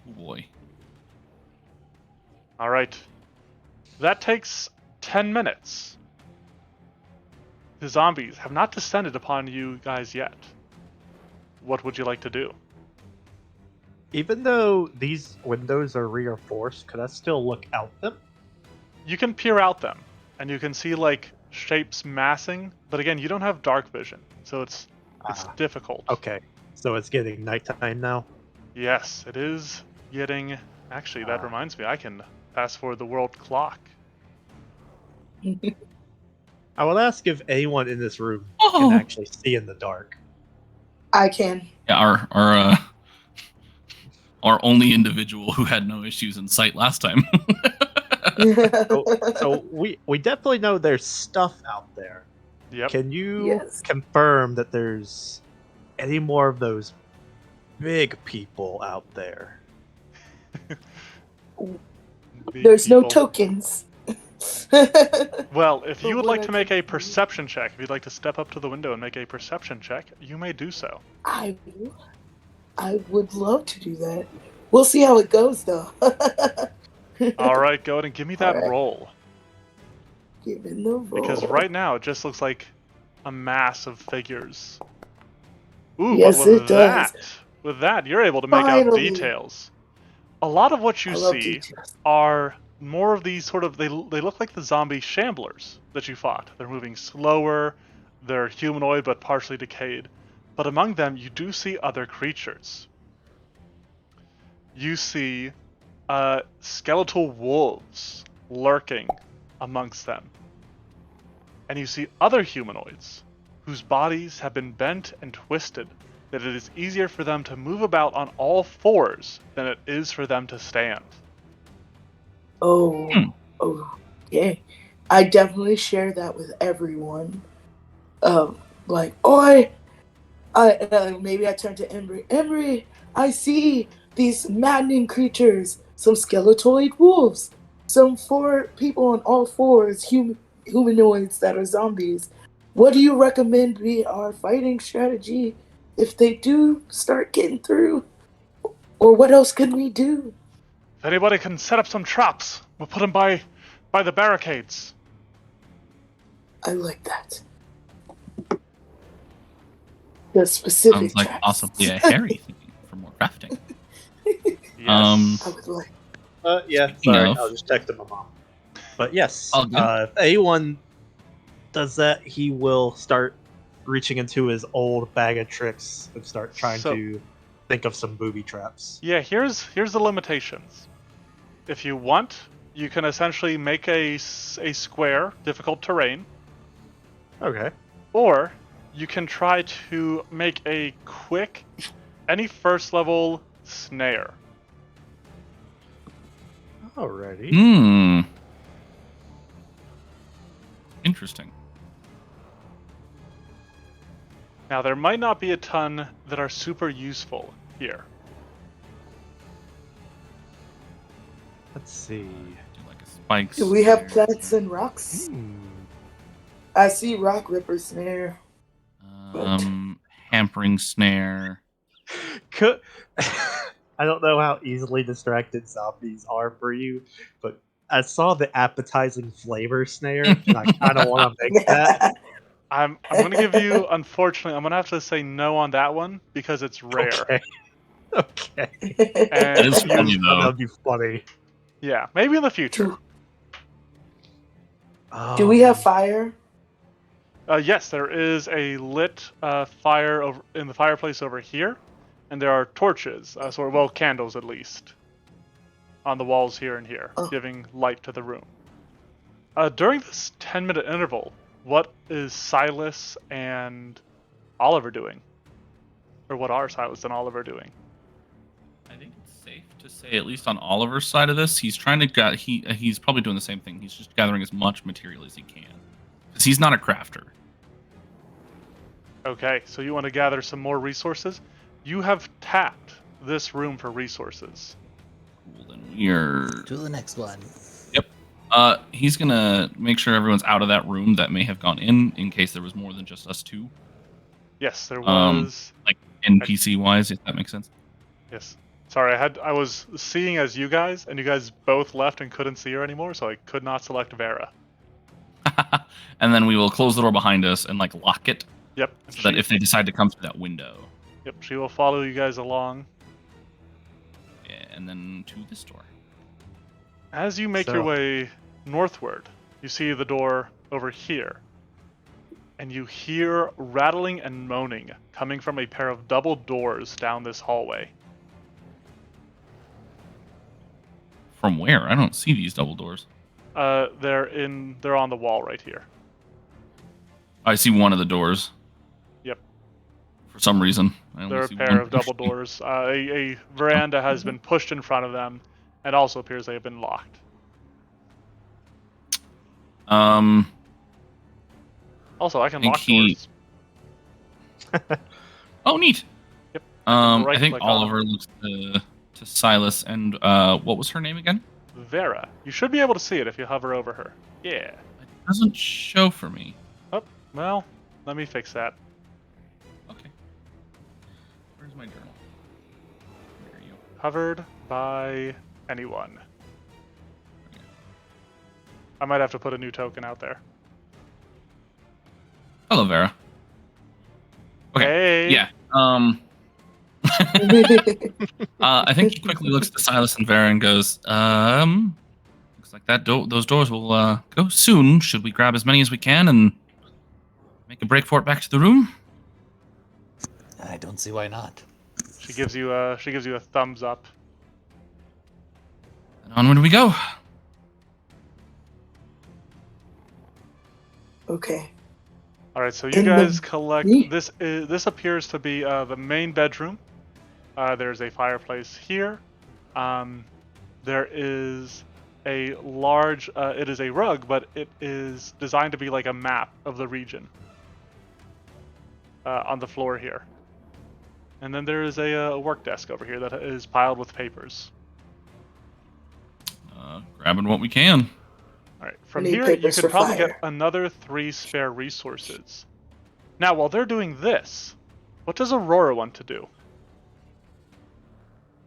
Oh boy. All right. That takes 10 minutes. The zombies have not descended upon you guys yet. What would you like to do? Even though these windows are reinforced, could I still look out them? You can peer out them, and you can see like shapes massing, but again, you don't have dark vision, so it's Ah, difficult. okay. So it's getting nighttime now. Yes, it is getting. Actually, that Ah. reminds me, I can fast forward the world clock. I will ask if anyone in this room Oh. can actually see in the dark. I can. Yeah, our only individual who had no issues in sight last time. So we definitely know there's stuff out there. Yep. Can you Yes. confirm that there's any more of those big people out there? Big There's no people. tokens. Well, if But you would what like I to make can a do- perception check, if you'd like to step up to the window and make a perception check, you may do so. I would love to do that. We'll see how it goes, though. All right, go ahead and give me that All right. roll. Given the roll. Because right now it just looks like a mass of figures. Ooh, Yes, but with it does. with that, you're able to make out Finally. details. A lot of what you I love see details. are more of these sort of they look like the zombie shamblers that you fought. They're moving slower, they're humanoid but partially decayed. But among them you do see other creatures. You see skeletal wolves lurking amongst them. And you see other humanoids whose bodies have been bent and twisted that it is easier for them to move about on all fours than it is for them to stand. Oh, okay. I definitely share that with everyone. Like, oi! Maybe I turn to Embry. Embry, I see these maddening creatures, some skeletoid wolves, some 4 people on all fours, humanoids that are zombies. What do you recommend be our fighting strategy if they do start getting through? Or what else can we do? If anybody can set up some traps, we'll put them by the barricades. I like that. The specific Sounds like traps. possibly a hairy thing for more crafting. Yes. I would like. Yeah, Speaking sorry, of- I was just texting my mom. But yes, All good. if anyone does that, he will start reaching into his old bag of tricks and start trying So- to think of some booby traps. Yeah, here's the limitations. If you want, you can essentially make a square, difficult terrain, Okay. or you can try to make a quick, any first level snare. Alrighty. Hmm. Interesting. Now, there might not be a ton that are super useful here. Let's see. Do like a spike. Do we have snare. plants and rocks? Hmm. I see rock ripper snare. Hampering snare. Could I don't know how easily distracted zombies are for you, but I saw the appetizing flavor snare, and I kind of want to make that. I'm going to give you, unfortunately, I'm going to have to say no on that one because it's rare. Okay. Okay. And That is you- funny though. That'd be funny. Yeah, maybe in the future. Do we have fire? Yes, there is a lit fire over in the fireplace over here, and there are torches, candles at least, on the walls here and here, Oh. giving light to the room. During this 10-minute interval, what is Silas and Oliver doing? Or what are Silas and Oliver doing? I think it's safe to say, at least on Oliver's side of this, he's trying to he's probably doing the same thing. He's just gathering as much material as he can, because he's not a crafter. Okay, so you want to gather some more resources? You have tapped this room for resources. Cool. Then we're To the next one. he's gonna make sure everyone's out of that room that may have gone in case there was more than just us two, Yes, there Um, was. NPC wise, if that makes sense. Yes. Sorry, I was seeing as you guys, and you guys both left and couldn't see her anymore, so I could not select Vera. And then we will close the door behind us and like lock it, Yep. so that if they decide to come through that window, Yep, she will follow you guys along. yeah, and then to this door. As you make your way northward, you see the door over here. And you hear rattling and moaning coming from a pair of double doors down this hallway. From where? I don't see these double doors. They're on the wall right here. I see one of the doors. Yep. For some reason, I only They're a see pair one of double person. doors. A veranda has been pushed in front of them, and also appears they have been locked. Also, I can think lock he- doors. Oh, neat. Yep. I Right think click on Oliver looks to Silas and what was her name again? Vera. You should be able to see it if you hover over her. Yeah. It doesn't show for me. Oh, well, let me fix that. Okay. Where's my journal? There you go. Hovered by anyone. I might have to put a new token out there. Hello, Vera. Okay. Hey. Yeah. I think he quickly looks to Silas and Vera and goes, looks Looks like those doors will go soon. Should we grab as many as we can and make a break for it back to the room? I don't see why not. She gives you a thumbs up. And onward we go. Okay. All right, so you In the- guys collect. Yeah. This appears to be the main bedroom. There's a fireplace here. There is a large. It is a rug, but it is designed to be like a map of the region. On the floor here. And then there is a work desk over here that is piled with papers. Grabbing what we can. All right, from need here you papers could for probably fire. get another 3 spare resources. Now, while they're doing this, what does Aurora want to do?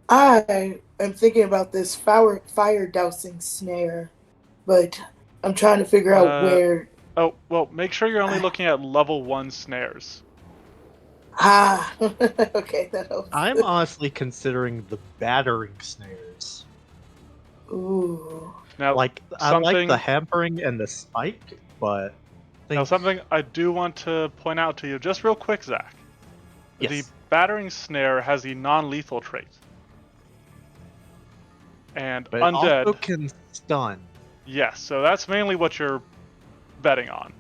I am thinking about this fire dousing snare, but I'm trying to figure out where. Oh, well, make sure you're only looking at level 1 snares. Okay, that helps. I'm honestly considering the battering snares. Ooh. Now, I like something- the hampering and the spike, but Now, something I do want to point out to you, just real quick, Zach. Yes. The battering snare has the non-lethal trait. And but it undead, also can stun. yes, so that's mainly what you're betting on.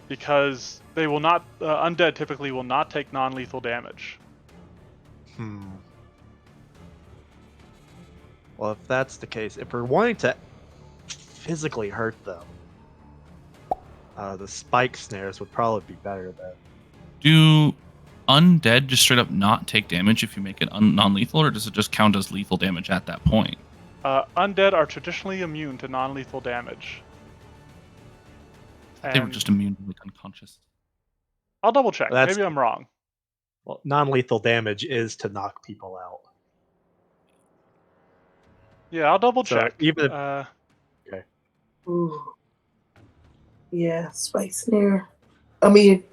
Because they will not, undead typically will not take non-lethal damage. Well, if that's the case, if we're wanting to physically hurt them, the spike snares would probably be better then. Do undead just straight up not take damage if you make it non-lethal, or does it just count as lethal damage at that point? Undead are traditionally immune to non-lethal damage. They were And just immune to like unconscious. I'll double check. That's- Maybe I'm wrong. Well, non-lethal damage is to knock people out. Yeah, I'll double So check. even if- Ooh. Yeah, spike snare. I mean,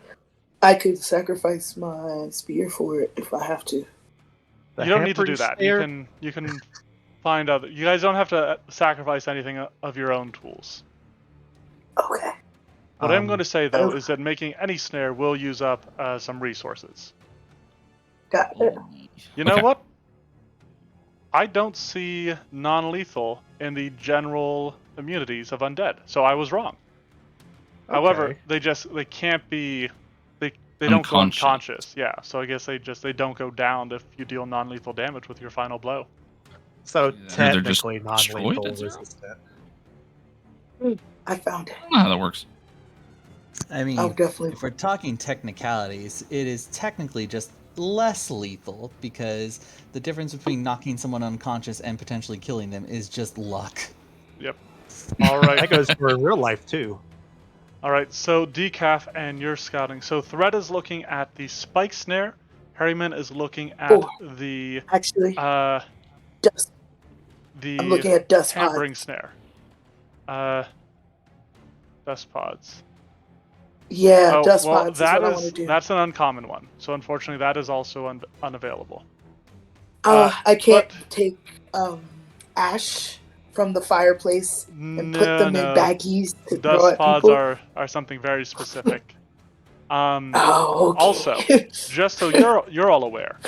I could sacrifice my spear for it if I have to. The you don't need to hampering do that. snare- You can find other. You guys don't have to sacrifice anything of your own tools. Okay. What I'm going to say though oh. is that making any snare will use up some resources. Got it. You know Okay. what? I don't see non-lethal in the general immunities of undead, so I was wrong. However, Okay. they can't be they don't go Unconscious. unconscious. Yeah, so I guess they don't go down if you deal non-lethal damage with your final blow. So Yeah, they're just technically destroyed non-lethal at zero? resistant. I found it. I don't know how that works. I mean, I'll definitely. if we're talking technicalities, it is technically just less lethal because the difference between knocking someone unconscious and potentially killing them is just luck. Yep. All right. That goes for real life too. All right, so Decaf and you're scouting. So Thread is looking at the spike snare. Harryman is looking at Oh. the Actually, uh dust. the I'm looking at dust hampering pods. snare. Dust pods. Yeah, Oh, dust well, pods that is what I want to do. that's an uncommon one. So unfortunately, that is also unavailable. I can't but- take ash from the fireplace and put No, them no. in baggies to throw Dust at pods people. are something very specific. Oh, okay. Also, just so you're all aware,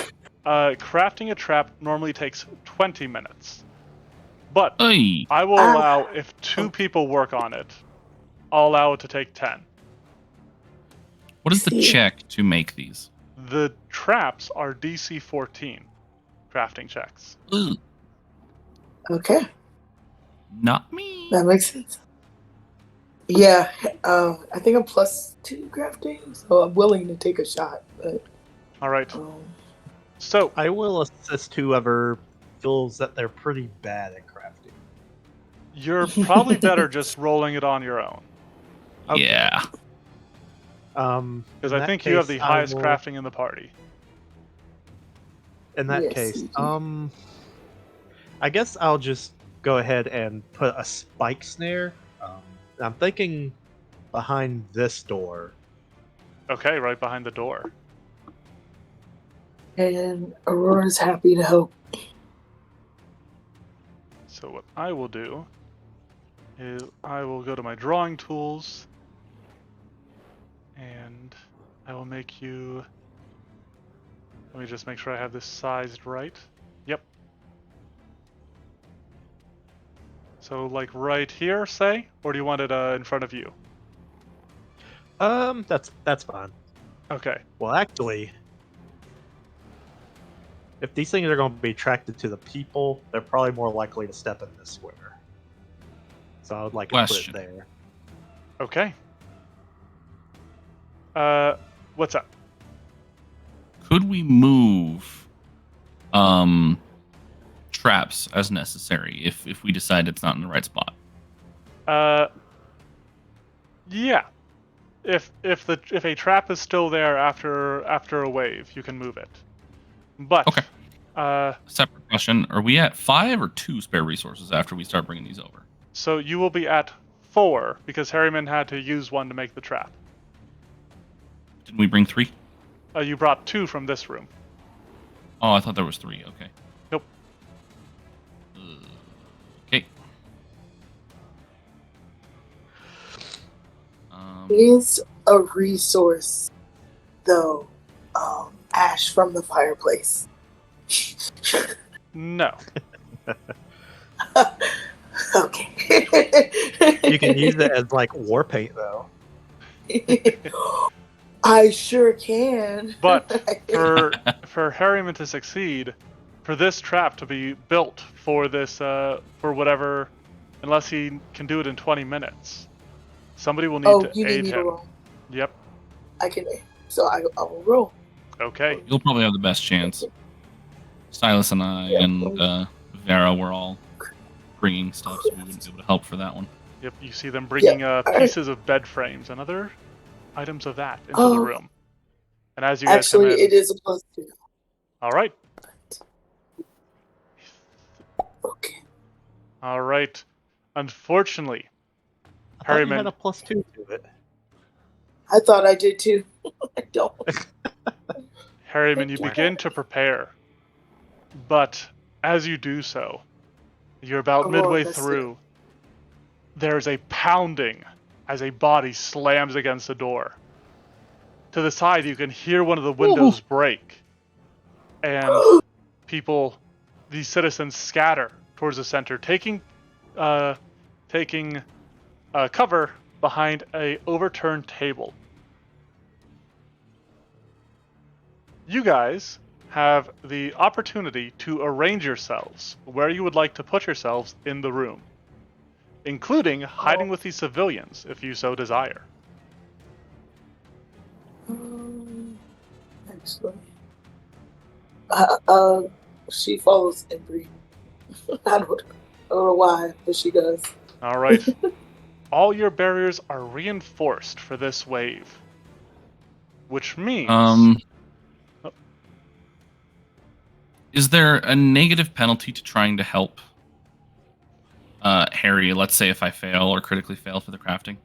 crafting a trap normally takes 20 minutes. But Hey, I will allow, if 2 people work on it, I'll allow it to take 10. what is the See. check to make these? The traps are DC 14 crafting checks. Ugh, Okay, not me. that makes sense. Yeah, I think I'm +2 crafting, so I'm willing to take a shot. But All right. um, So, I will assist whoever feels that they're pretty bad at crafting. you're probably better just rolling it on your own. Okay. Yeah. Because In I that think you have case, the I highest will- crafting in the party. In that Yes, case, you do. I guess I'll just go ahead and put a spike snare. I'm thinking behind this door. Okay, right behind the door. and Aurora's happy to help. So what I will do I will go to my drawing tools, and I will make you... Let me just make sure I have this sized right. Yep. So like right here, say? Or do you want it in front of you? That's fine. Okay. Well, actually, if these things are going to be attracted to the people, they're probably more likely to step in this square. So I would like to put it Question. there. Okay. What's up? Could we move traps as necessary if we decide it's not in the right spot? Yeah. If a trap is still there after a wave, you can move it. But Okay. Separate question: are we at 5 or 2 spare resources after we start bringing these over? So you will be at 4 because Harriman had to use 1 to make the trap. Didn't we bring 3? You brought 2 from this room. Oh, I thought there was 3. Okay. Nope. Okay. Is a resource, though, ash from the fireplace. No. Okay. You can use it as like war paint, though. I sure can. But for Harriman to succeed, for this trap to be built for this for whatever, unless he can do it in 20 minutes, somebody will need to you need aid me to him. roll. Yep. I can. So I will roll. Okay. You'll probably have the best chance. Silas and I and Vera were all bringing stuff, so we wouldn't be able to help for that one. Yep. You see them bringing pieces of bed frames and other items of that into the room. And as you guys come in, it is a +2. All right. Okay. All right. Unfortunately, I thought you Harriman, had a +2 to it. I thought I did too. I don't. Harriman, you begin to prepare, but as you do so, you're about midway that's through. There's a pounding as a body slams against the door. To the side, you can hear one of the windows break, and these citizens scatter towards the center, taking cover behind a overturned table. You guys have the opportunity to arrange yourselves where you would like to put yourselves in the room, including hiding with these civilians if you so desire. Actually, she follows Embry. I don't know why, but she does. All right. All your barriers are reinforced for this wave, which means... Is there a negative penalty to trying to help Harry? Let's say if I fail or critically fail for the crafting.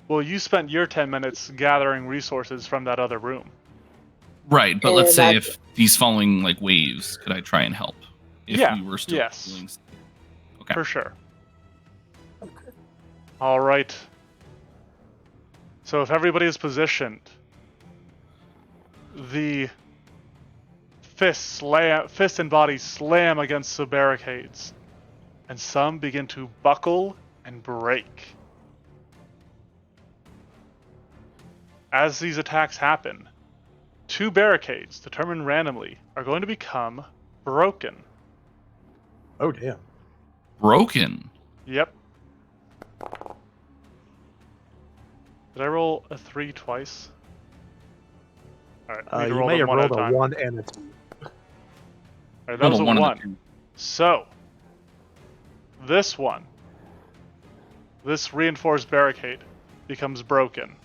Well, you spent your 10 minutes gathering resources from that other room. Right, but let's say if these following like waves, could I try and help? If we were still doing... Okay. For sure. Okay. All right. So if everybody is positioned, the fist and body slam against the barricades, and some begin to buckle and break. As these attacks happen, 2 barricades, determined randomly, are going to become broken. Oh, damn. Broken? Yep. Did I roll a 3 twice? Alright, You may have rolled a 1 and a 2. Alright, that was a 1. So, this reinforced barricade becomes broken.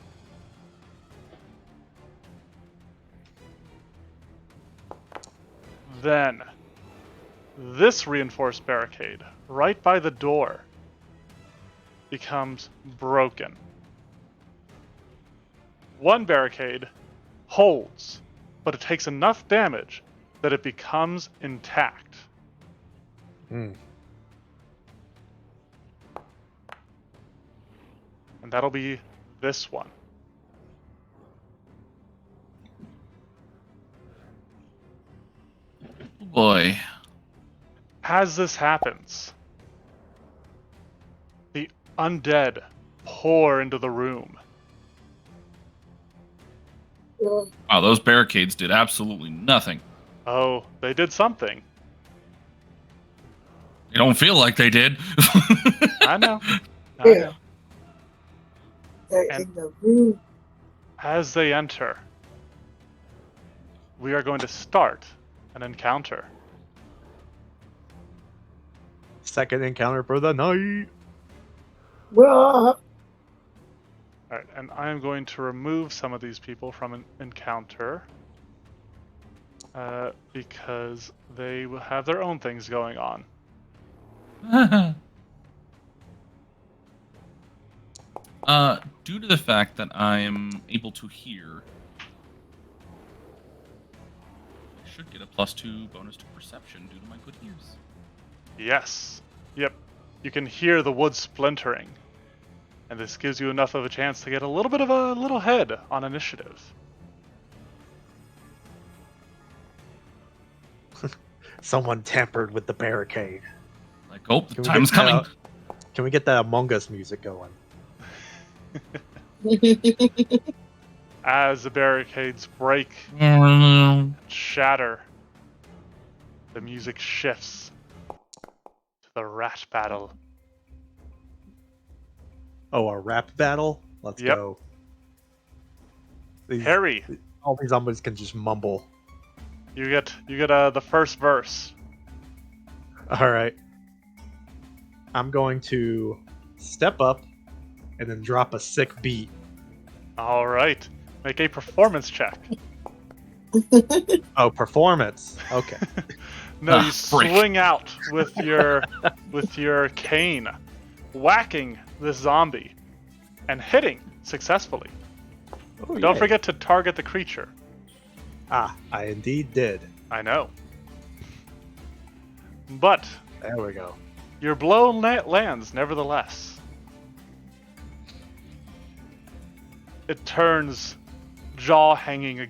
Then, this reinforced barricade, right by the door, becomes broken. One barricade holds, but it takes enough damage that it becomes intact. And that'll be this one. Boy. As this happens, the undead pour into the room. Wow, those barricades did absolutely nothing. Oh, they did something. They don't feel like they did. I know. Yeah. They're And- in the room. As they enter, we are going to start an encounter. Second encounter for the night. Bruh. Alright, and I am going to remove some of these people from an encounter. Because they will have their own things going on. Due to the fact that I am able to hear, I should get a +2 bonus to perception due to my good ears. Yes. Yep. You can hear the wood splintering. And this gives you enough of a chance to get a little bit of a little head on initiative. Someone tampered with the barricade. Like, oh, the Can we time's get that, coming. Can we get that Among Us music going? As the barricades break, shatter, the music shifts to the rat battle. Oh, a rap battle? Let's Yep. go. These, Harry, all these zombies can just mumble. you get the first verse. All right. I'm going to step up and then drop a sick beat. All right, make a performance check. Oh, performance. Okay. No, you Freak. swing out with your cane, whacking this zombie, and hitting successfully. Oh, Don't yay. forget to target the creature. Ah, I indeed did. I know. But There we go. your blow lands nevertheless. It turns, jaw hanging,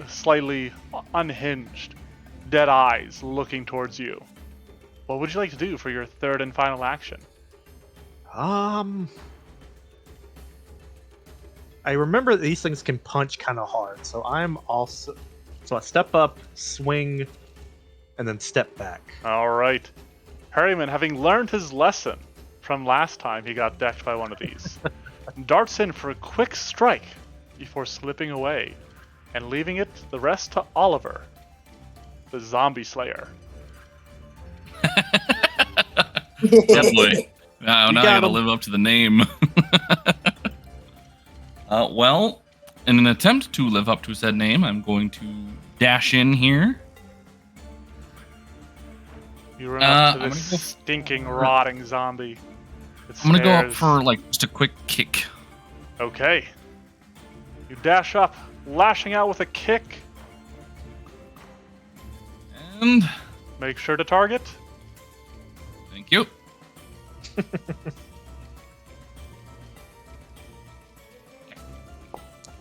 slightly unhinged, dead eyes looking towards you. What would you like to do for your third and final action? I remember that these things can punch kind of hard, so I step up, swing, and then step back. All right. Harryman, having learned his lesson from last time he got decked by one of these, darts in for a quick strike before slipping away and leaving the rest to Oliver, the zombie slayer. Definitely. Now You I got gotta him. live up to the name. Well, in an attempt to live up to said name, I'm going to dash in here. You run up to I'm this gonna go stinking, rotting zombie. I'm gonna go up Stares. for like just a quick kick. Okay. You dash up, lashing out with a kick. And Make sure to target. thank you.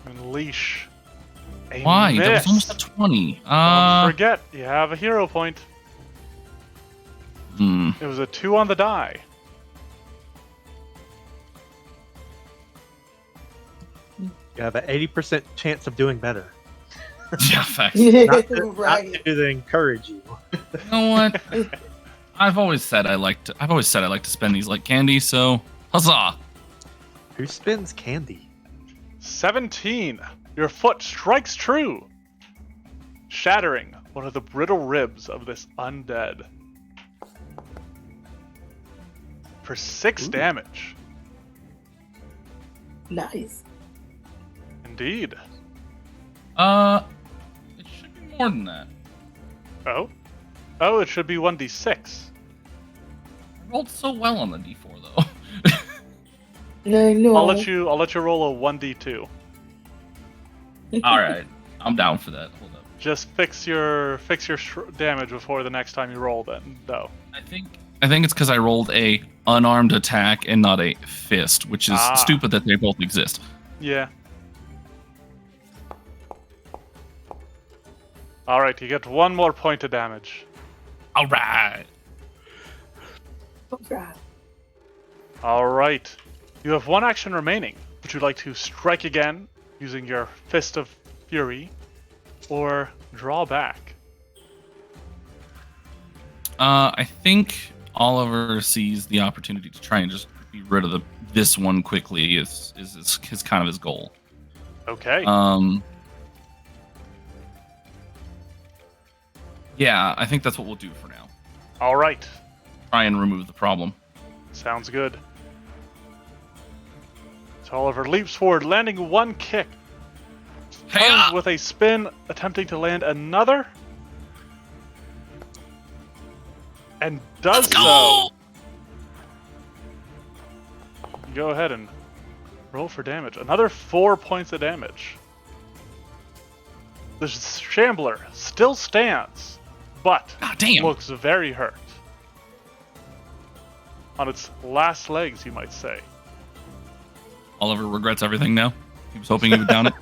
Unleash. A Why? That was miss. almost a 20. Don't forget, you have a hero point. Hmm. It was a 2 on the die. You have an 80% chance of doing better. Yeah, facts. Not Right. to encourage you. You know what? I've always said I like to spend these like candy, so huzzah! Who spins candy? 17. Your foot strikes true, shattering one of the brittle ribs of this undead. For 6 Ooh. damage. Nice. Indeed. It should be more than that. Oh? Oh, it should be 1d6. I rolled so well on the D4 though. I know. I'll let you roll a 1d2. All right, I'm down for that. Hold up. Just fix your damage before the next time you roll then, though. I think I think it's because I rolled a unarmed attack and not a fist, which is stupid that they both exist. Yeah. Alright, you get 1 more point of damage. All right. Okay. Alright. You have 1 action remaining. Would you like to strike again using your Fist of Fury, or draw back? I think Oliver sees the opportunity to try and just be rid of this one quickly. Is his kind of his goal. Okay. Yeah, I think that's what we'll do for now. Alright. Try and remove the problem. Sounds good. So Oliver leaps forward, landing 1 kick. Turns with a spin, attempting to land another. And does so. Go ahead and roll for damage. Another 4 points of damage. The Shambler still stands, but looks very hurt. On its last legs, you might say. Oliver regrets everything now. He was hoping he would down it.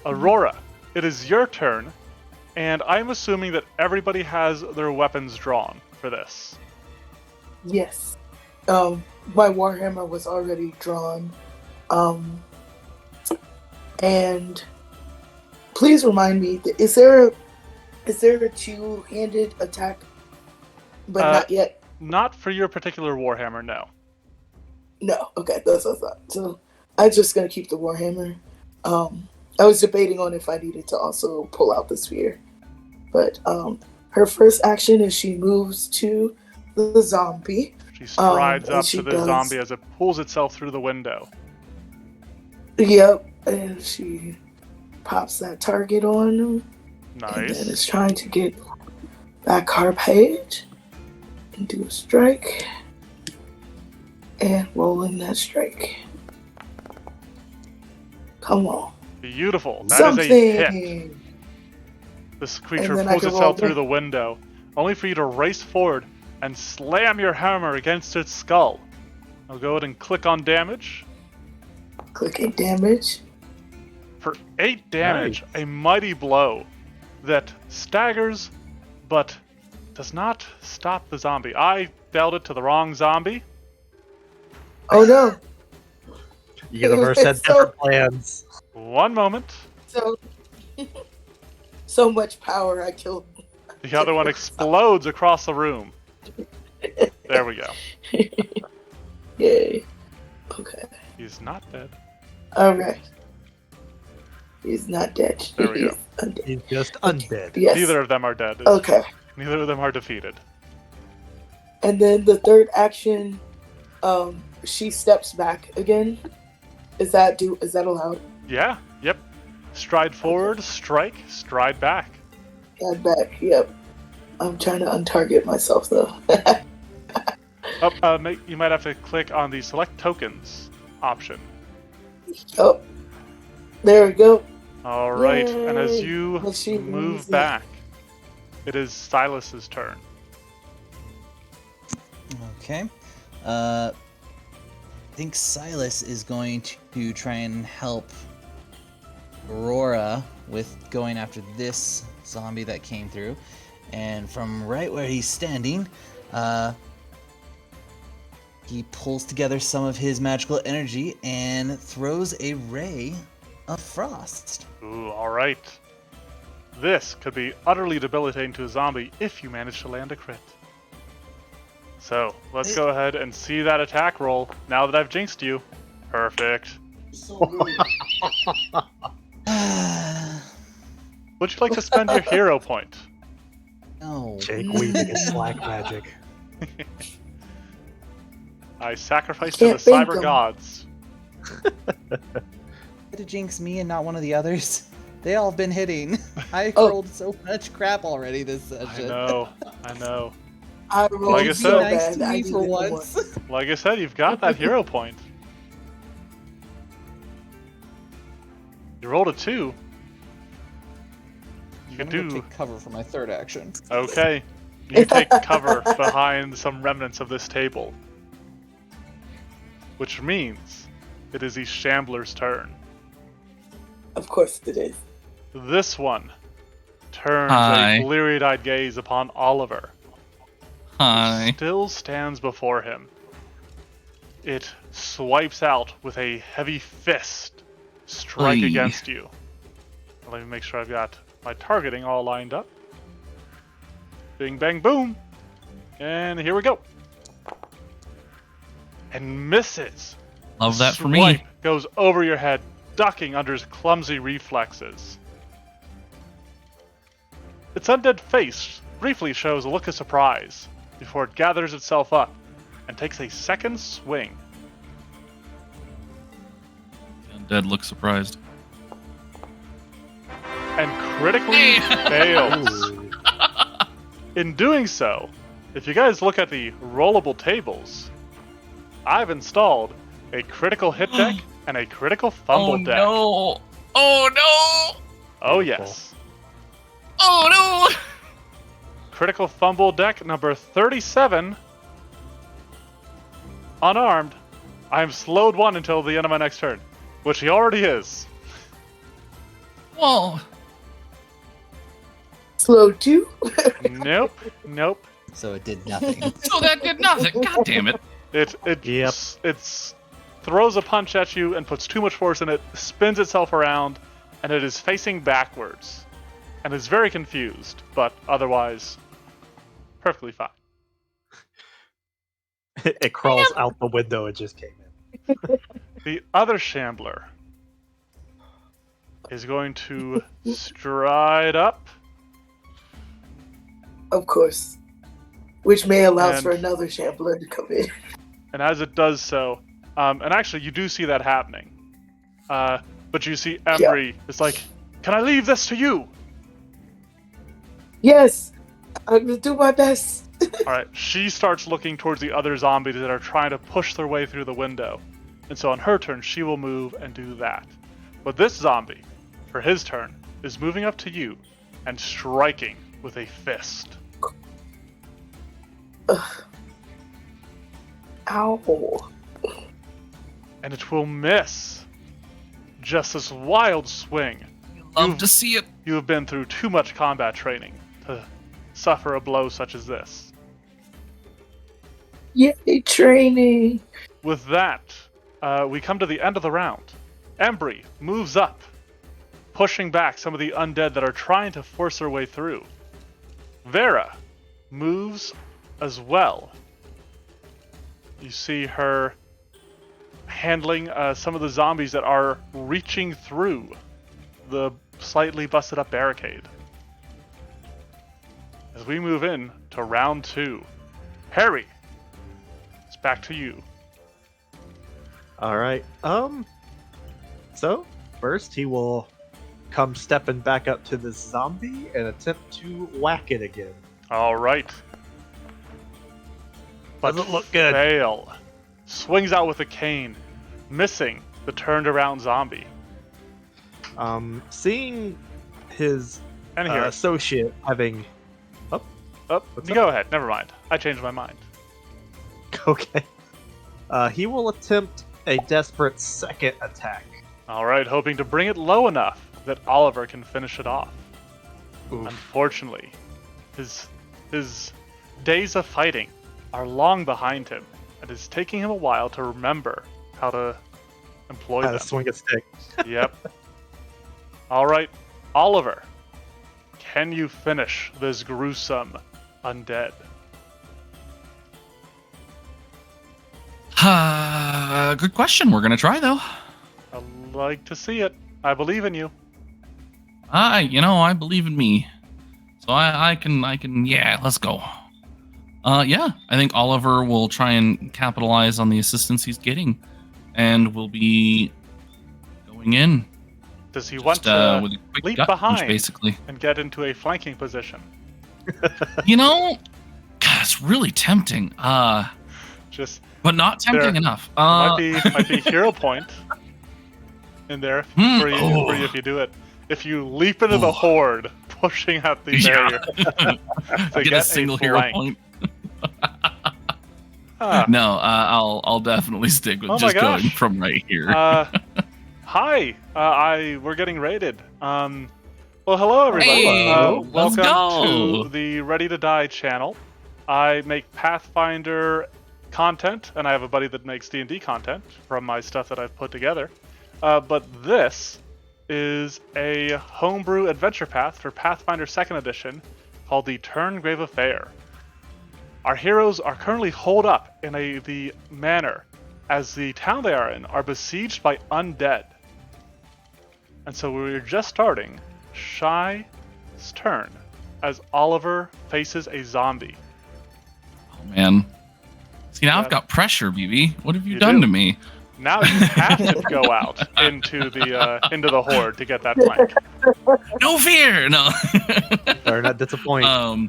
Aurora, it is your turn, and I'm assuming that everybody has their weapons drawn for this. Yes. My Warhammer was already drawn. And please remind me, is there a two-handed attack? But not yet? Not for your particular Warhammer, no. No, okay, that's what I thought. So I'm just gonna keep the Warhammer. I was debating on if I needed to also pull out the spear. But her first action is she moves to the zombie. She strides up to the zombie as it pulls itself through the window. Yep, and she pops that target on him. Nice. And then is trying to get back her page and do a strike. And rolling that strike. Come on. Beautiful. That Something. is a hit. This creature pulls itself through the window, only for you to race forward and slam your hammer against its skull. I'll go ahead and click on damage. Clicking damage. For 8 damage, a mighty blow that staggers, but does not stop the zombie. I dealt it to the wrong zombie. Oh no. The universe had different plans. 1 moment. So much power, I killed. The other one explodes across the room. There we go. Yay. Okay. He's not dead. Alright. He's not dead. There we go. Undead. He's just undead. Yes. Neither of them are dead. Okay. Neither of them are defeated. And then the third action, she steps back again. Is that allowed? Yeah, yep. Stride forward, strike, stride back. Stride back, yep. I'm trying to untarget myself though. You might have to click on the select tokens option. Oh, there we go. All right, Yay. and as you Machine move moves back, it is Silas's turn. Okay. I think Silas is going to try and help Aurora with going after this zombie that came through. And from right where he's standing, he pulls together some of his magical energy and throws a ray of frost. Ooh, all right. This could be utterly debilitating to a zombie if you manage to land a crit. So, let's go ahead and see that attack roll now that I've jinxed you. Perfect. Would you like to spend your hero point? No. Jake weaving his black magic. I sacrificed to the Can't thank cyber them. gods. To jinx me and not one of the others. They all have been hitting. I Oh. rolled so much crap already this session. I know. I rolled Like I so said- Nice bad. to I me for needed more. once. Like I said, you've got that hero point. You rolled a 2. You I'm can gonna do... take cover for my third action. Okay. You take cover behind some remnants of this table. Which means it is the Shambler's turn. Of course it is. This one turns Hi. a bleary-eyed gaze upon Oliver, who Hi. still stands before him. It swipes out with a heavy fist strike Oy. against you. Let me make sure I've got my targeting all lined up. Bing, bang, boom. And here we go. And misses. Love that for Swipe me. goes over your head, ducking under his clumsy reflexes. Its undead face briefly shows a look of surprise before it gathers itself up and takes a second swing. Undead looks surprised. And critically fails. Ooh. In doing so, if you guys look at the rollable tables, I've installed a critical hit deck and a critical fumble Oh deck. no! Oh no! Oh yes. Oh no! Critical fumble deck number 37. Unarmed. I am slowed one until the end of my next turn, which he already is. Whoa! Slow 2? Nope. Nope. So it did nothing. So that did nothing. God damn it! It Yep. it's throws a punch at you and puts too much force in it, spins itself around, and it is facing backwards. And is very confused, but otherwise perfectly fine. It crawls out the window it just came in. The other Shambler is going to stride up. Of course. Which may allow And- for another Shambler to come in. And as it does so, and actually you do see that happening. But you see Embry is like, "Can I leave this to you?" Yes! I'm gonna do my best. Alright, she starts looking towards the other zombies that are trying to push their way through the window. And so on her turn, she will move and do that. But this zombie, for his turn, is moving up to you and striking with a fist. Ugh. Ow. And it will miss. Just this wild swing. Love to see it. You have been through too much combat training to suffer a blow such as this. Yay, training! With that, we come to the end of the round. Embry moves up, pushing back some of the undead that are trying to force their way through. Vera moves as well. You see her handling some of the zombies that are reaching through the slightly busted up barricade. As we move in to round 2, Harry, it's back to you. All right. So first he will come stepping back up to this zombie and attempt to whack it again. All right. But Doesn't look good. fail. Swings out with a cane, missing the turned around zombie. Seeing his And here, associate having. oh, what's you up? go ahead. Never mind. I changed my mind. Okay. He will attempt a desperate second attack. All right, hoping to bring it low enough that Oliver can finish it off. Oof. Unfortunately, his days of fighting are long behind him, and it's taking him a while to remember how to employ How them. to swing a stick. Yep. All right, Oliver, can you finish this gruesome undead? Good question. We're gonna try though. I'd like to see it. I believe in you. I believe in me. So I can. Yeah, let's go. Yeah, I think Oliver will try and capitalize on the assistance he's getting, and will be going in. Does he want Just, to with a quick leap gut punch, behind? basically. and get into a flanking position? God, it's really tempting. Just But not tempting There enough. might be hero point in there for you Oh. if you do it. If you leap into the Oh. horde, pushing at the Yeah. barrier. to Get a single hero flank. point. Ah. No, I'll definitely stick with Oh my just going gosh. from right here. Hi, we're getting raided. Well, hello everybody. Hey, let's welcome go. to the Ready to Die channel. I make Pathfinder content, and I have a buddy that makes D&D content from my stuff that I've put together. But this is a homebrew adventure path for Pathfinder 2nd Edition called the Turngrave Affair. Our heroes are currently holed up in the manor, as the town they are in are besieged by undead. And so we're just starting Shy's turn as Oliver faces a zombie. Oh man. See, now Yeah. I've got pressure, BB. What have you, You done do. to me? Now you have to go out into the horde to get that flank. No fear. No. Better not disappoint. All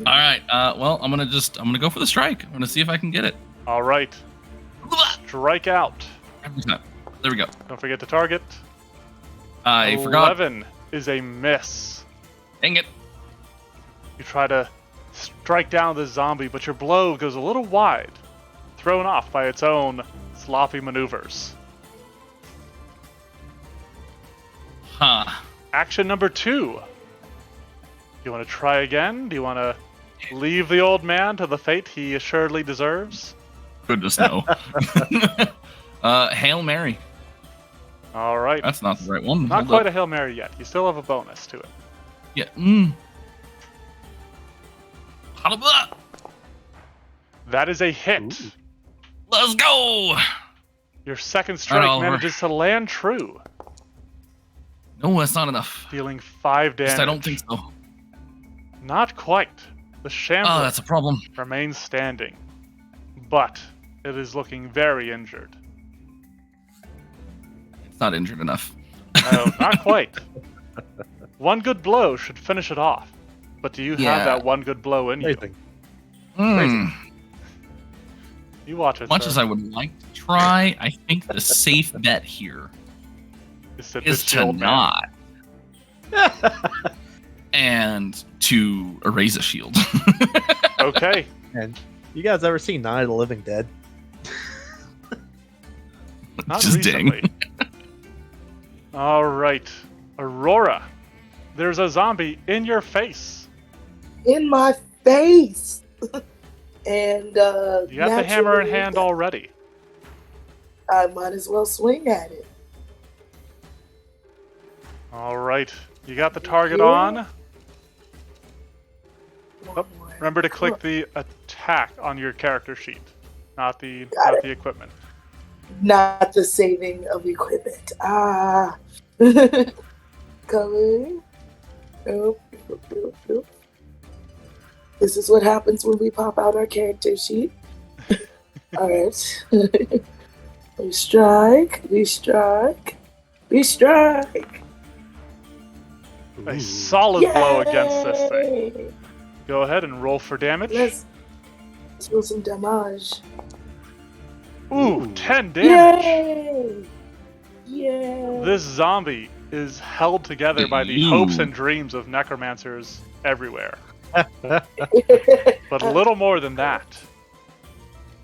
right. Well, I'm gonna go for the strike. I'm gonna see if I can get it. All right, strike out. Every time. There we go. Don't forget to target. I forgot. 11 is a miss. Dang it. You try to strike down the zombie, but your blow goes a little wide, thrown off by its own sloppy maneuvers. Huh. Action number 2. You want to try again? Do you want to leave the old man to the fate he assuredly deserves? Goodness no. Hail Mary. All right. That's not the right one. Not Hold quite up. a Hail Mary yet. You still have a bonus to it. Yeah. Mm. Halabah. That is a hit. Ooh. Let's go. Your second strike Oliver. manages to land true, No, that's not enough. dealing 5 At damage. least I don't think so. Not quite. The Oh, shambler that's a problem. remains standing, but it is looking very injured. It's not injured enough. No, not quite. One good blow should finish it off. But do you Yeah. have that one good blow in you? Amazing. Mm. You watch it. Much sir. as I would like to try, I think the safe bet here It's to is ditch the to old man. not and to erase a shield. Okay. And you guys ever seen Night of the Living Dead? Not Just ding. recently. All right, Aurora. There's a zombie in your face. In my face. And You got the hammer in naturally, hand already. I might as well swing at it. All right, you got the target Yeah. on. One Oh, more. Remember to click the attack on your character sheet, not the Got the equipment. Not the saving of equipment. Ah. Color. Nope. This is what happens when we pop out our character sheet. Alright. We strike. We strike. We strike. A Ooh. solid blow against this thing. Yay! Go ahead and roll for damage. Let's do some damage. Ooh, Ooh. 10 damage. Yay! Yay! This zombie is held together by the Ooh. hopes and dreams of necromancers everywhere. But a little more than that.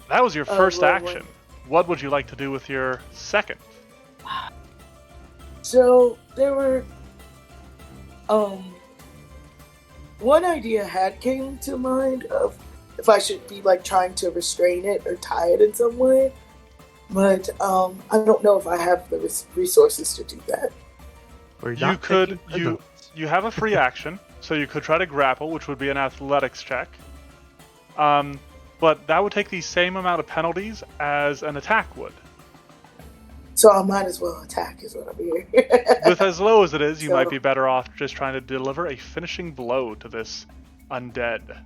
That was your Oh, first Lord. action. What would you like to do with your second? So there were one idea had came to mind of if I should be like trying to restrain it or tie it in some way. But I don't know if I have the resources to do that. We're You not could taking you notes. you have a free action, so you could try to grapple, which would be an athletics check. But that would take the same amount of penalties as an attack would. So I might as well attack is what I'm hearing. With as low as it is, you So- might be better off just trying to deliver a finishing blow to this undead.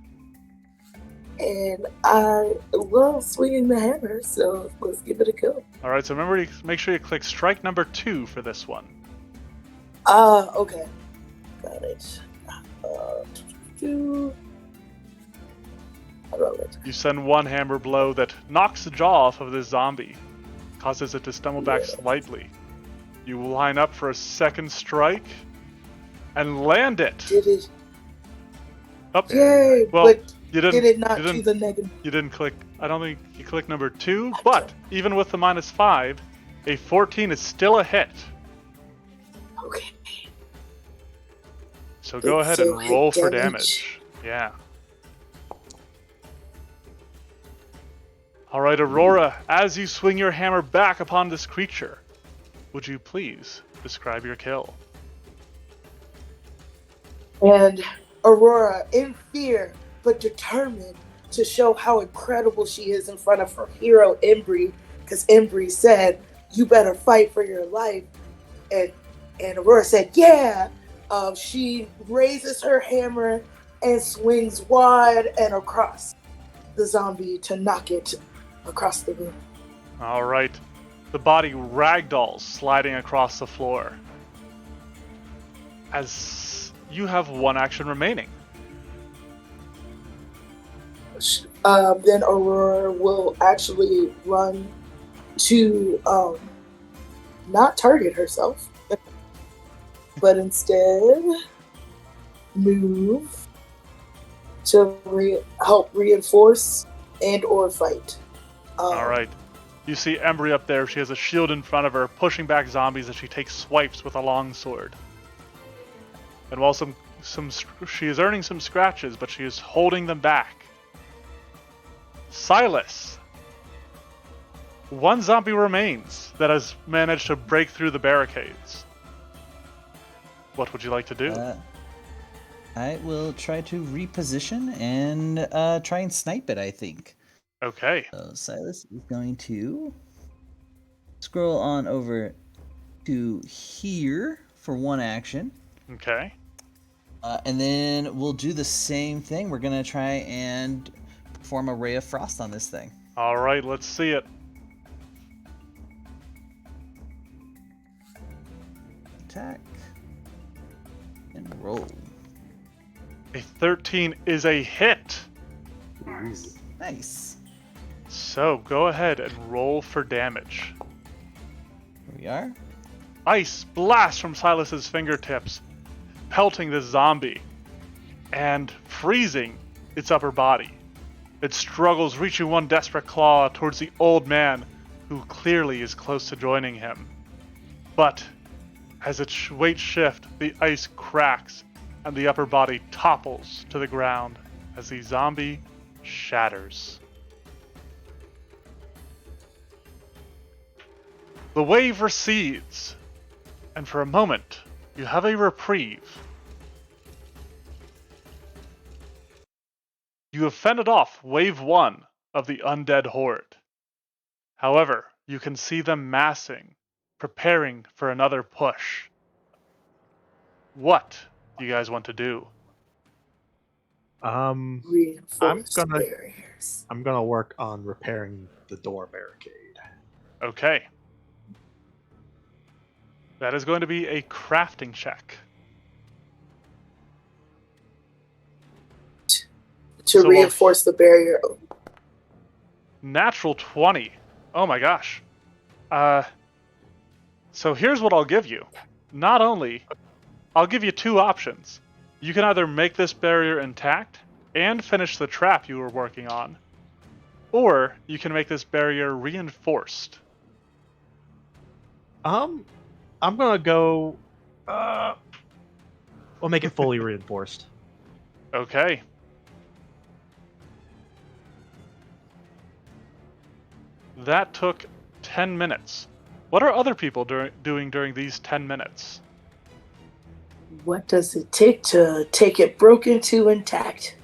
And I love swinging the hammer, so let's give it a go. All right, so remember to make sure you click strike number 2 for this one. Okay. Got it. I roll it. You send one hammer blow that knocks the jaw off of this zombie, causes it to stumble back Yeah. slightly. You line up for a second strike, and land it. Did it? Oh, Yay! well, but you didn't. did it not you do didn't, the negative? You didn't click. I don't think you clicked number 2. But even with the -5, a 14 is still a hit. Okay. So go ahead So and hit roll for damage. damage. Yeah. All right, Aurora. As you swing your hammer back upon this creature, would you please describe your kill? And Aurora, in fear but determined to show how incredible she is in front of her hero Embry, because Embry said, "You better fight for your life," and Aurora said, "Yeah." She raises her hammer and swings wide and across the zombie to knock it across the room. All right. The body ragdolls, sliding across the floor. As you have 1 action remaining. Then Aurora will actually run to not target herself, but instead move to help reinforce and or fight. All right. You see Embry up there. She has a shield in front of her, pushing back zombies as she takes swipes with a long sword. And while she is earning some scratches, but she is holding them back. Silas. 1 zombie remains that has managed to break through the barricades. What would you like to do? I will try to reposition and try and snipe it, I think. Okay. So Silas is going to scroll on over to here for 1 action. Okay. And then we'll do the same thing. We're going to try and perform a Ray of Frost on this thing. All right, let's see it. Attack. And roll. A 13 is a hit. Nice. So go ahead and roll for damage. Here we are. Ice blasts from Silas's fingertips, pelting the zombie and freezing its upper body. It struggles, reaching 1 desperate claw towards the old man, who clearly is close to joining him. But as its weight shifts, the ice cracks and the upper body topples to the ground as the zombie shatters. The wave recedes, and for a moment, you have a reprieve. You have fended off wave 1 of the undead horde. However, you can see them massing, preparing for another push. What do you guys want to do? Reinforce I'm gonna- barriers. I'm gonna work on repairing the door barricade. Okay. That is going to be a crafting check. To So, reinforce the barrier. Natural 20. Oh my gosh. So here's what I'll give you. Not only, I'll give you 2 options. You can either make this barrier intact and finish the trap you were working on, or you can make this barrier reinforced. I'm gonna go. We'll make it fully reinforced. Okay. That took 10 minutes. What are other people doing during these 10 minutes? What does it take to take it broken to intact?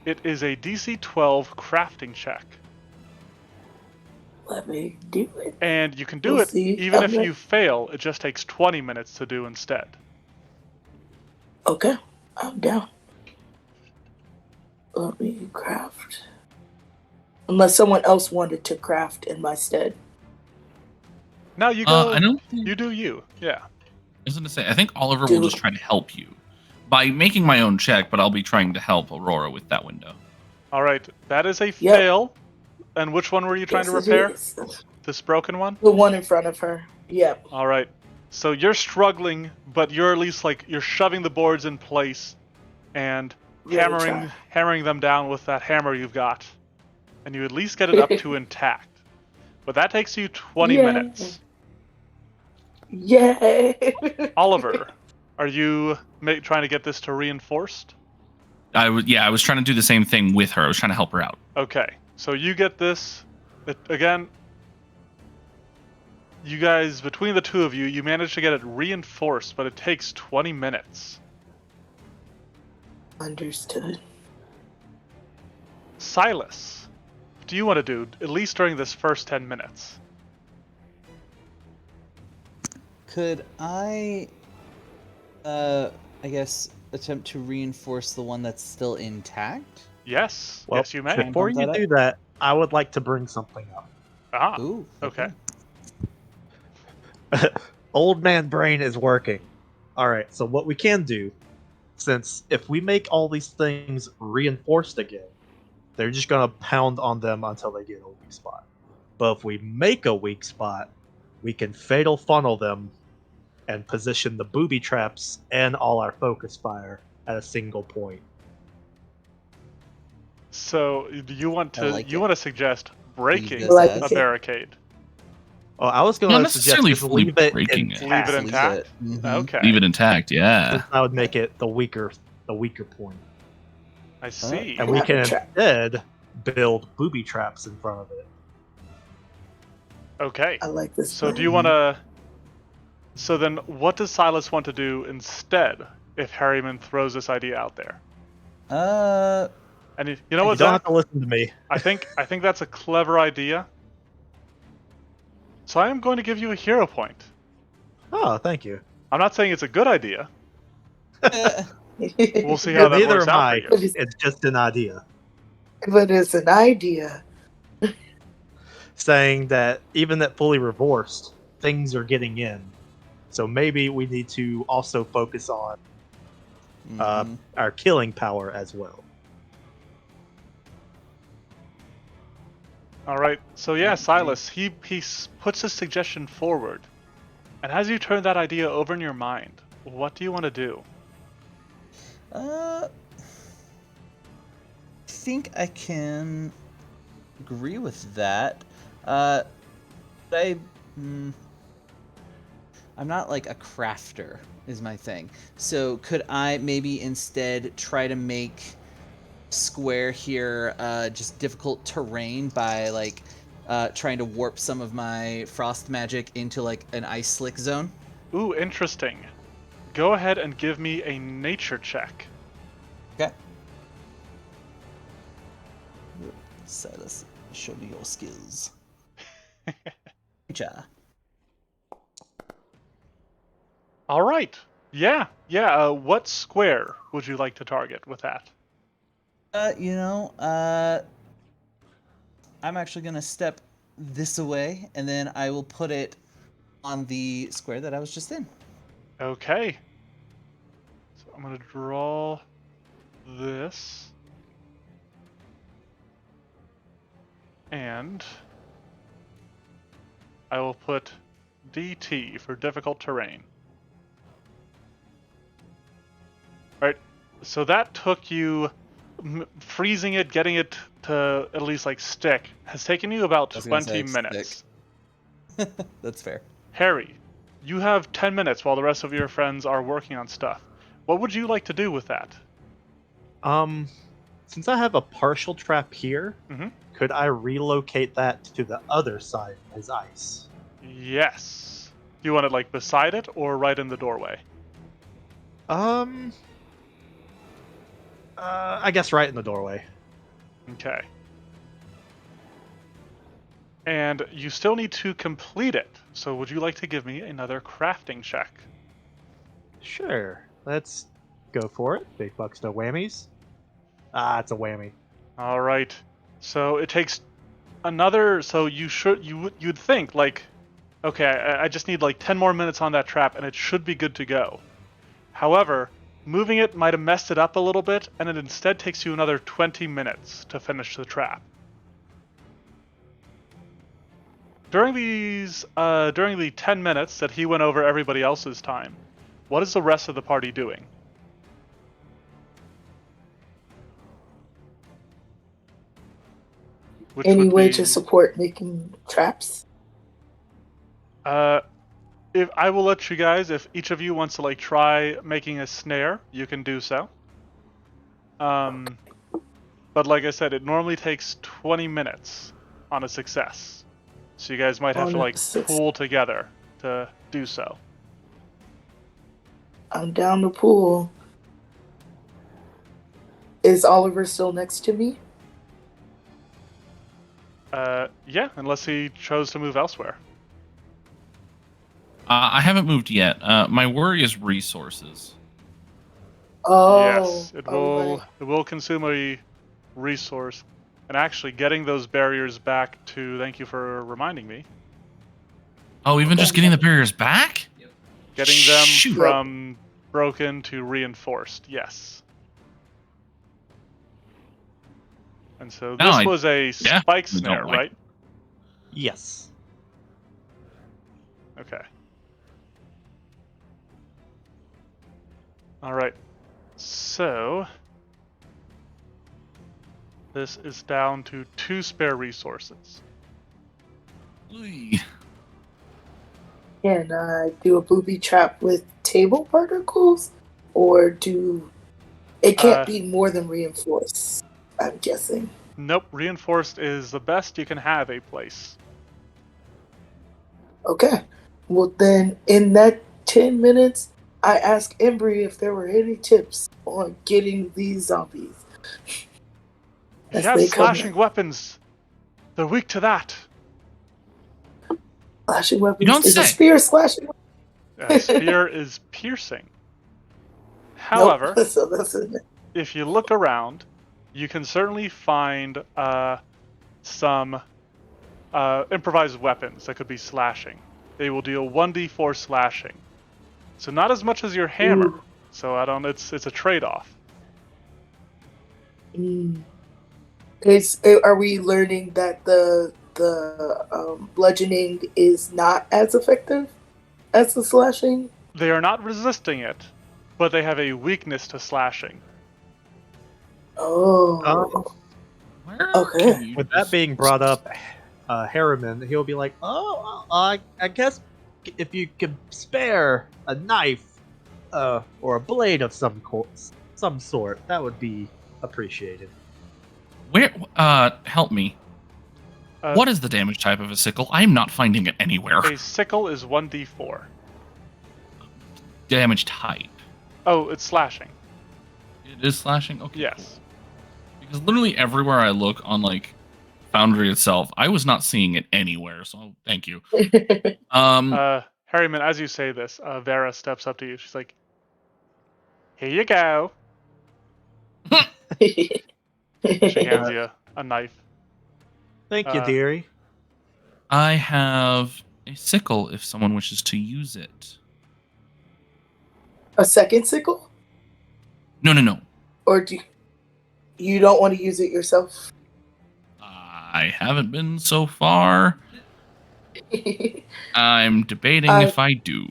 It is a DC 12 crafting check. Let me do it. And you can do We'll it see. even if Okay. you fail, it just takes 20 minutes to do instead. Okay, I'm down. Let me craft. Unless someone else wanted to craft in my stead. Now you go. I don't think. You do you. Yeah. I was going to say, I think Oliver Do- will just try to help you by making my own check, but I'll be trying to help Aurora with that window. All right. That is a fail. And which one were you trying to Yes, it repair? is. This broken one? The one in front of her. Yep. All right. So you're struggling, but you're at least like you're shoving the boards in place and Really try. hammering them down with that hammer you've got, and you at least get it up to intact. But that takes you 20 Yay. minutes. Yay! Oliver, are you trying to get this to reinforced? I was trying to do the same thing with her. I was trying to help her out. Okay, so you get this. Again, you guys, between the two of you, you manage to get it reinforced, but it takes 20 minutes. Understood. Silas, what do you want to do, at least during this first 10 minutes? Could I guess, attempt to reinforce the one that's still intact? Yes, Well, yes you may. before Bump you that do that, I would like to bring something up. Ah, Ooh. okay. Old man brain is working. Alright, so what we can do, since if we make all these things reinforced again, they're just gonna pound on them until they get a weak spot. But if we make a weak spot, we can fatal funnel them and position the booby traps and all our focus fire at a single point. So you want I like you it. want to suggest breaking this Like a it. barricade? Oh, I was Not gonna suggest necessarily just fully leave it breaking it. Leave it Leave intact? it. Mhm. Okay. Leave it intact, yeah. I would make it the weaker point. I see. And we Trap, can trap. instead build booby traps in front of it. Okay. I like this. So do plan. you want to... So then what does Silas want to do instead if Harryman throws this idea out there? And you know You what, don't Zach? have to listen to me. I think that's a clever idea. So I am going to give you a hero point. Oh, thank you. I'm not saying it's a good idea. Eh, We'll see how that Neither works am out I. for you. It's just an idea. But it's an idea. Saying that even at fully reversed, things are getting in. So maybe we need to also focus on mhm. our killing power as well. All right. So yeah, Silas, he puts his suggestion forward. And as you turn that idea over in your mind, what do you want to do? I think I can agree with that. I'm not like a crafter, is my thing. So could I maybe instead try to make square here just difficult terrain by like trying to warp some of my frost magic into like an ice slick zone? Ooh, interesting. Go ahead and give me a nature check. Okay. Silas, show me your skills. Nature. All right. Yeah. What square would you like to target with that? I'm actually gonna step this away, and then I will put it on the square that I was just in. Okay. So I'm going to draw this. And I will put DT for difficult terrain. Alright, so that took you, freezing it, getting it to at least like stick, has taken you about I was gonna 20 say minutes. That's fair. Harry, you have 10 minutes while the rest of your friends are working on stuff. What would you like to do with that? Since I have a partial trap here, Mhm. could I relocate that to the other side as ice? Yes. Do you want it like beside it or right in the doorway? I guess right in the doorway. Okay. And you still need to complete it. So would you like to give me another crafting check? Sure. Let's go for it. Big bucks, no whammies. Ah, it's a whammy. All right. So it takes another. So you'd think like, okay, I just need like 10 more minutes on that trap, and it should be good to go. However, moving it might have messed it up a little bit, and it instead takes you another 20 minutes to finish the trap. during the 10 minutes that he went over everybody else's time, what is the rest of the party doing? Which Any would way be, to support making traps? if I will let you guys, if each of you wants to like try making a snare, you can do so. But like I said, it normally takes 20 minutes on a success. So you guys might have to like pool together to do so. I'm down the pool. Is Oliver still next to me? Yeah, unless he chose to move elsewhere. I haven't moved yet. My worry is resources. Oh, Yes, it will. right. It will consume a resource, and actually getting those barriers back to. Thank you for reminding me. Oh, even just getting the barriers back? Getting them Shoot. from broken to reinforced. Yes. And so No, this was a spike don't snare, like right? Yes. Okay. All right. So this is down to 2 spare resources. Oy. Can I do a booby trap with table particles? Or do... It can't be more than reinforced, I'm guessing. Nope, reinforced is the best you can have a place. Okay. Well, then, in that 10 minutes, I asked Embry if there were any tips on getting these zombies. He As has they come slashing in. weapons. They're weak to that. Slashing weapons. You don't Is a say. spear slashing weapon? Spear is piercing. However, Nope. So that's it. if you look around, you can certainly find some improvised weapons that could be slashing. They will deal 1d4 slashing. So not as much as your hammer. Ooh. So it's a trade-off. Are we learning that the bludgeoning is not as effective as the slashing? They are not resisting it, but they have a weakness to slashing. Oh. Where Okay. can you With just- that being brought up, Harriman, he'll be like, "Oh, I guess if you could spare a knife, or a blade of some sort, that would be appreciated." Where? Help me. Uh, What is the damage type of a sickle? I am not finding it anywhere. A sickle is 1d4. Damage type. Oh, it's slashing. It is slashing? Okay. Yes. Because literally everywhere I look on, like, Foundry itself, I was not seeing it anywhere, so thank you. Harryman, as you say this, Vera steps up to you. She's like, "Here you go." She hands you a knife. Thank you, dearie. I have a sickle if someone wishes to use it. A second sickle? No. Or do you don't want to use it yourself? I haven't been so far. I'm debating if I do.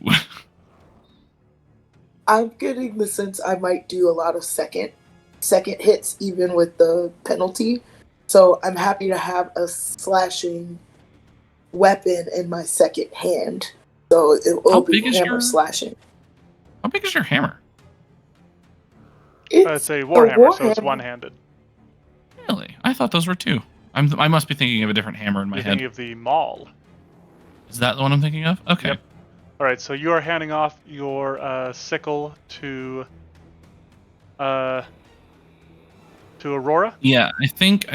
I'm getting the sense I might do a lot of second hits, even with the penalty. So I'm happy to have a slashing weapon in my second hand. So it will be hammer slashing. How big is your hammer? It's a warhammer, so it's one-handed. Really? I thought those were two. I must be thinking of a different hammer in my You're head. thinking of the maul. Is that the one I'm thinking of? Okay. Yep. All right, so you are handing off your sickle to Aurora. Yeah, I think.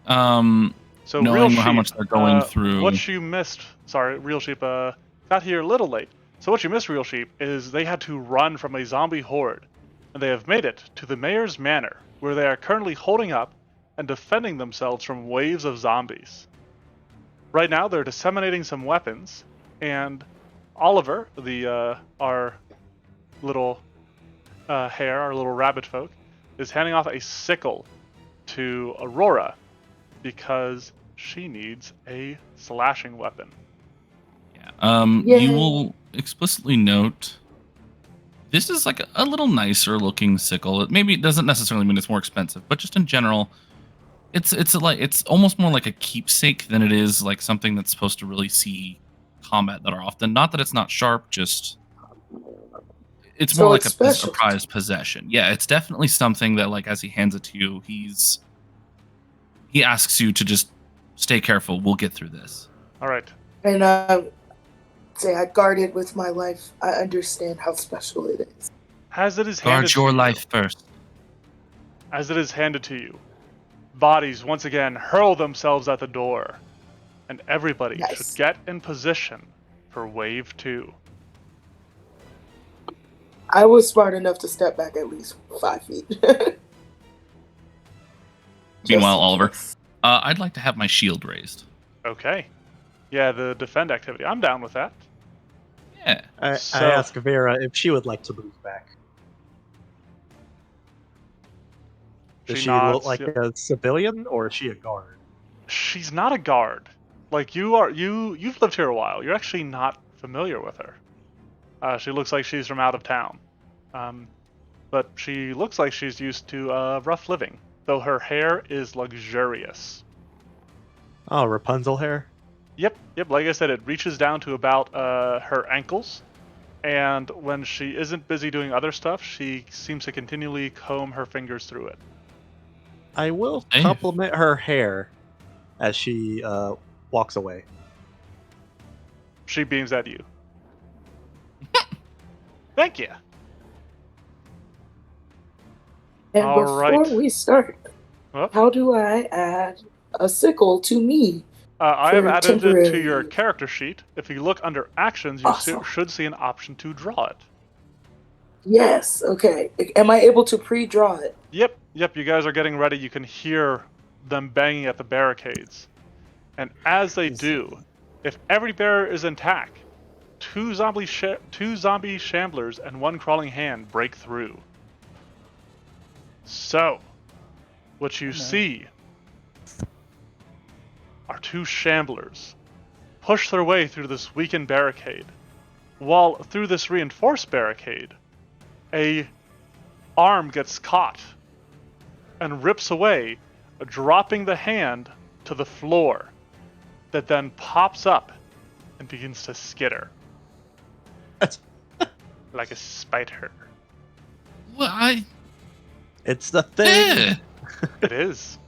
So knowing Real how Sheep, much they're going through. What you missed, sorry, Real Sheep, got here a little late. So what you missed, Real Sheep, is they had to run from a zombie horde, and they have made it to the mayor's manor, where they are currently holding up and defending themselves from waves of zombies. Right now, they're disseminating some weapons, and Oliver, our little hare, our little rabbit folk, is handing off a sickle to Aurora because she needs a slashing weapon. Yeah. Yay. You will explicitly note this is like a little nicer looking sickle. Maybe it doesn't necessarily mean it's more expensive, but just in general, it's almost more like a keepsake than it is like something that's supposed to really see combat that are often. Not that it's not sharp, just it's more So like it's a special. prized possession. Yeah, it's definitely something that like as he hands it to you, he asks you to just stay careful. We'll get through this. All right. And say I guard it with my life. I understand how special it is. As it is handed Guard your to life first. as it is handed to you, bodies once again hurl themselves at the door, and everybody Nice. should get in position for wave 2. I was smart enough to step back at least 5 feet. Meanwhile, Just in Oliver, case. I'd like to have my shield raised. Okay. Yeah, the defend activity. I'm down with that. Yeah. I So- asked Vera if she would like to move back. Does she look nods, like yep. a civilian or is she a guard? She's not a guard. Like you've lived here a while. You're actually not familiar with her. She looks like she's from out of town. But she looks like she's used to rough living, though her hair is luxurious. Oh, Rapunzel hair? Yep. Like I said, it reaches down to about her ankles, and when she isn't busy doing other stuff, she seems to continually comb her fingers through it. I will Hey. compliment her hair as she walks away. She beams at you. Thank you. And All before right. we start, Huh? how do I add a sickle to me? I have For added it to temporary your use. character sheet. If you look under actions, you Awesome. should see an option to draw it. Yes. Okay. Am I able to pre-draw it? Yep. You guys are getting ready. You can hear them banging at the barricades. And as they do, if every barrier is intact, two zombie shamblers and one crawling hand break through. So, what you see are two shamblers push their way through this weakened barricade, while through this reinforced barricade, a arm gets caught and rips away, dropping the hand to the floor, that then pops up and begins to skitter like a spider. Well, It's the thing. It is.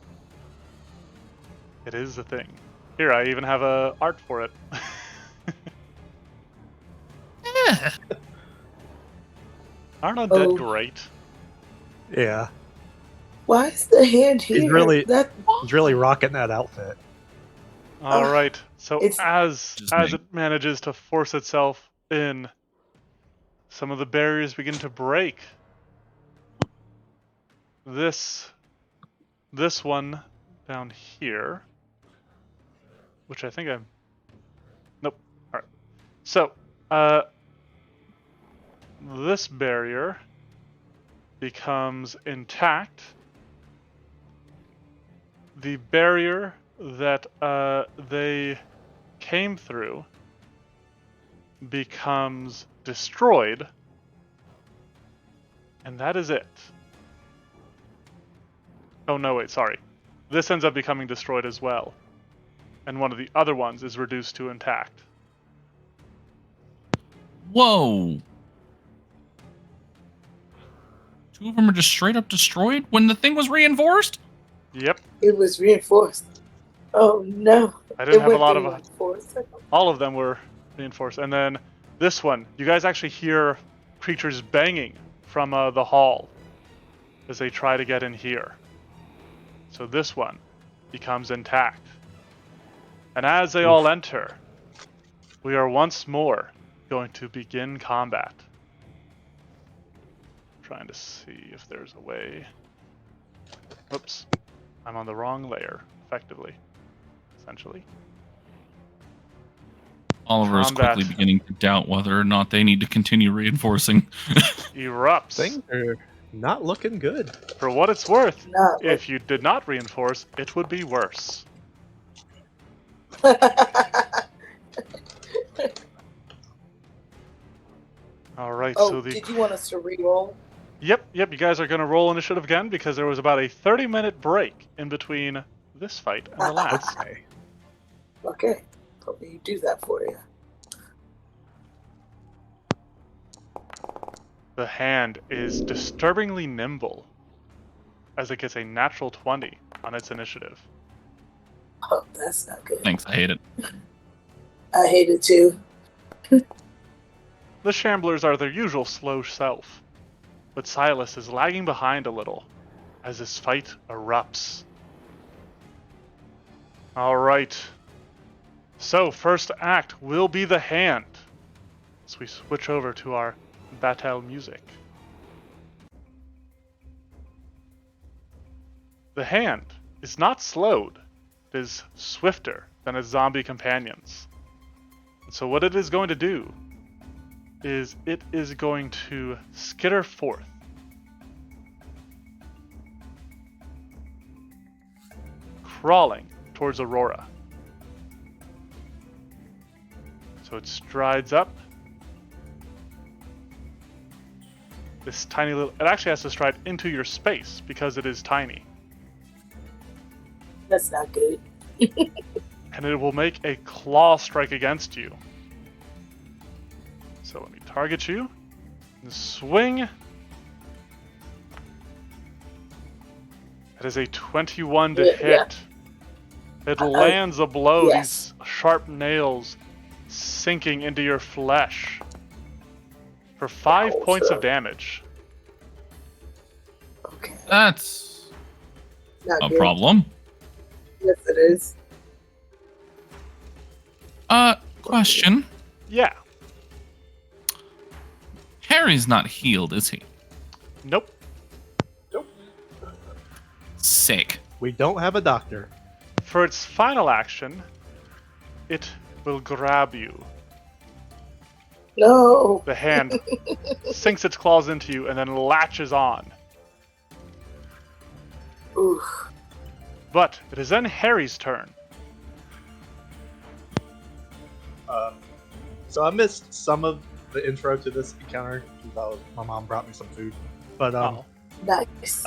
It is the thing. Here, I even have a art for it. Yeah. Aren't undead Oh. great? Yeah, Why is the hand here? He's really- That he's really rocking that outfit. All right. So it's- as Just as me. it manages to force itself in, some of the barriers begin to break. This one down here, which I think I'm. Nope. All right. So this barrier becomes intact. The barrier that they came through becomes destroyed, and that is it. Oh no, wait, sorry. This ends up becoming destroyed as well, and one of the other ones is reduced to intact. Whoa. Two of them are just straight up destroyed when the thing was reinforced? Yep, it was reinforced. Oh no! I didn't It have a went lot through of. reinforced. All of them were reinforced, and then this one, you guys actually hear creatures banging from the hall as they try to get in here. So this one becomes intact. And as they all enter, we are once more going to begin combat. Trying to see if there's a way. Oops. I'm on the wrong layer, effectively. Essentially. Oliver is Combat. quickly beginning to doubt whether or not they need to continue reinforcing. Erupts. Things are not looking good. For what it's worth, Not if you did not reinforce, it would be worse. All right, Oh, so the did you want us to re-roll? Yep, you guys are going to roll initiative again because there was about a 30-minute break in between this fight and the last. Okay. Okay, let me do that for you. The hand is disturbingly nimble as it gets a natural 20 on its initiative. Oh, that's not good. Thanks, I hate it. I hate it too. The Shamblers are their usual slow self, but Silas is lagging behind a little as this fight erupts. Alright, so first act will be the hand, as we switch over to our battle music. The hand is not slowed, it is swifter than its zombie companions. And so what it is going to do is it is going to skitter forth. Crawling towards Aurora. So it strides up. This tiny little... It actually has to stride into your space because it is tiny. That's not good. And it will make a claw strike against you. So let me target you. And swing. That is a 21 to Yeah, hit. It lands a blow, yes. these sharp nails sinking into your flesh. For 5 Ouch. points of damage. Okay, That's not a good. problem. Yes, it is. Question. Yeah. Harry's not healed, is he? Nope. Sick. We don't have a doctor. For its final action, it will grab you. No. The hand sinks its claws into you and then latches on. Oof. But it is then Harry's turn. So I missed some of the intro to this encounter because my mom brought me some food. But Oh. Nice.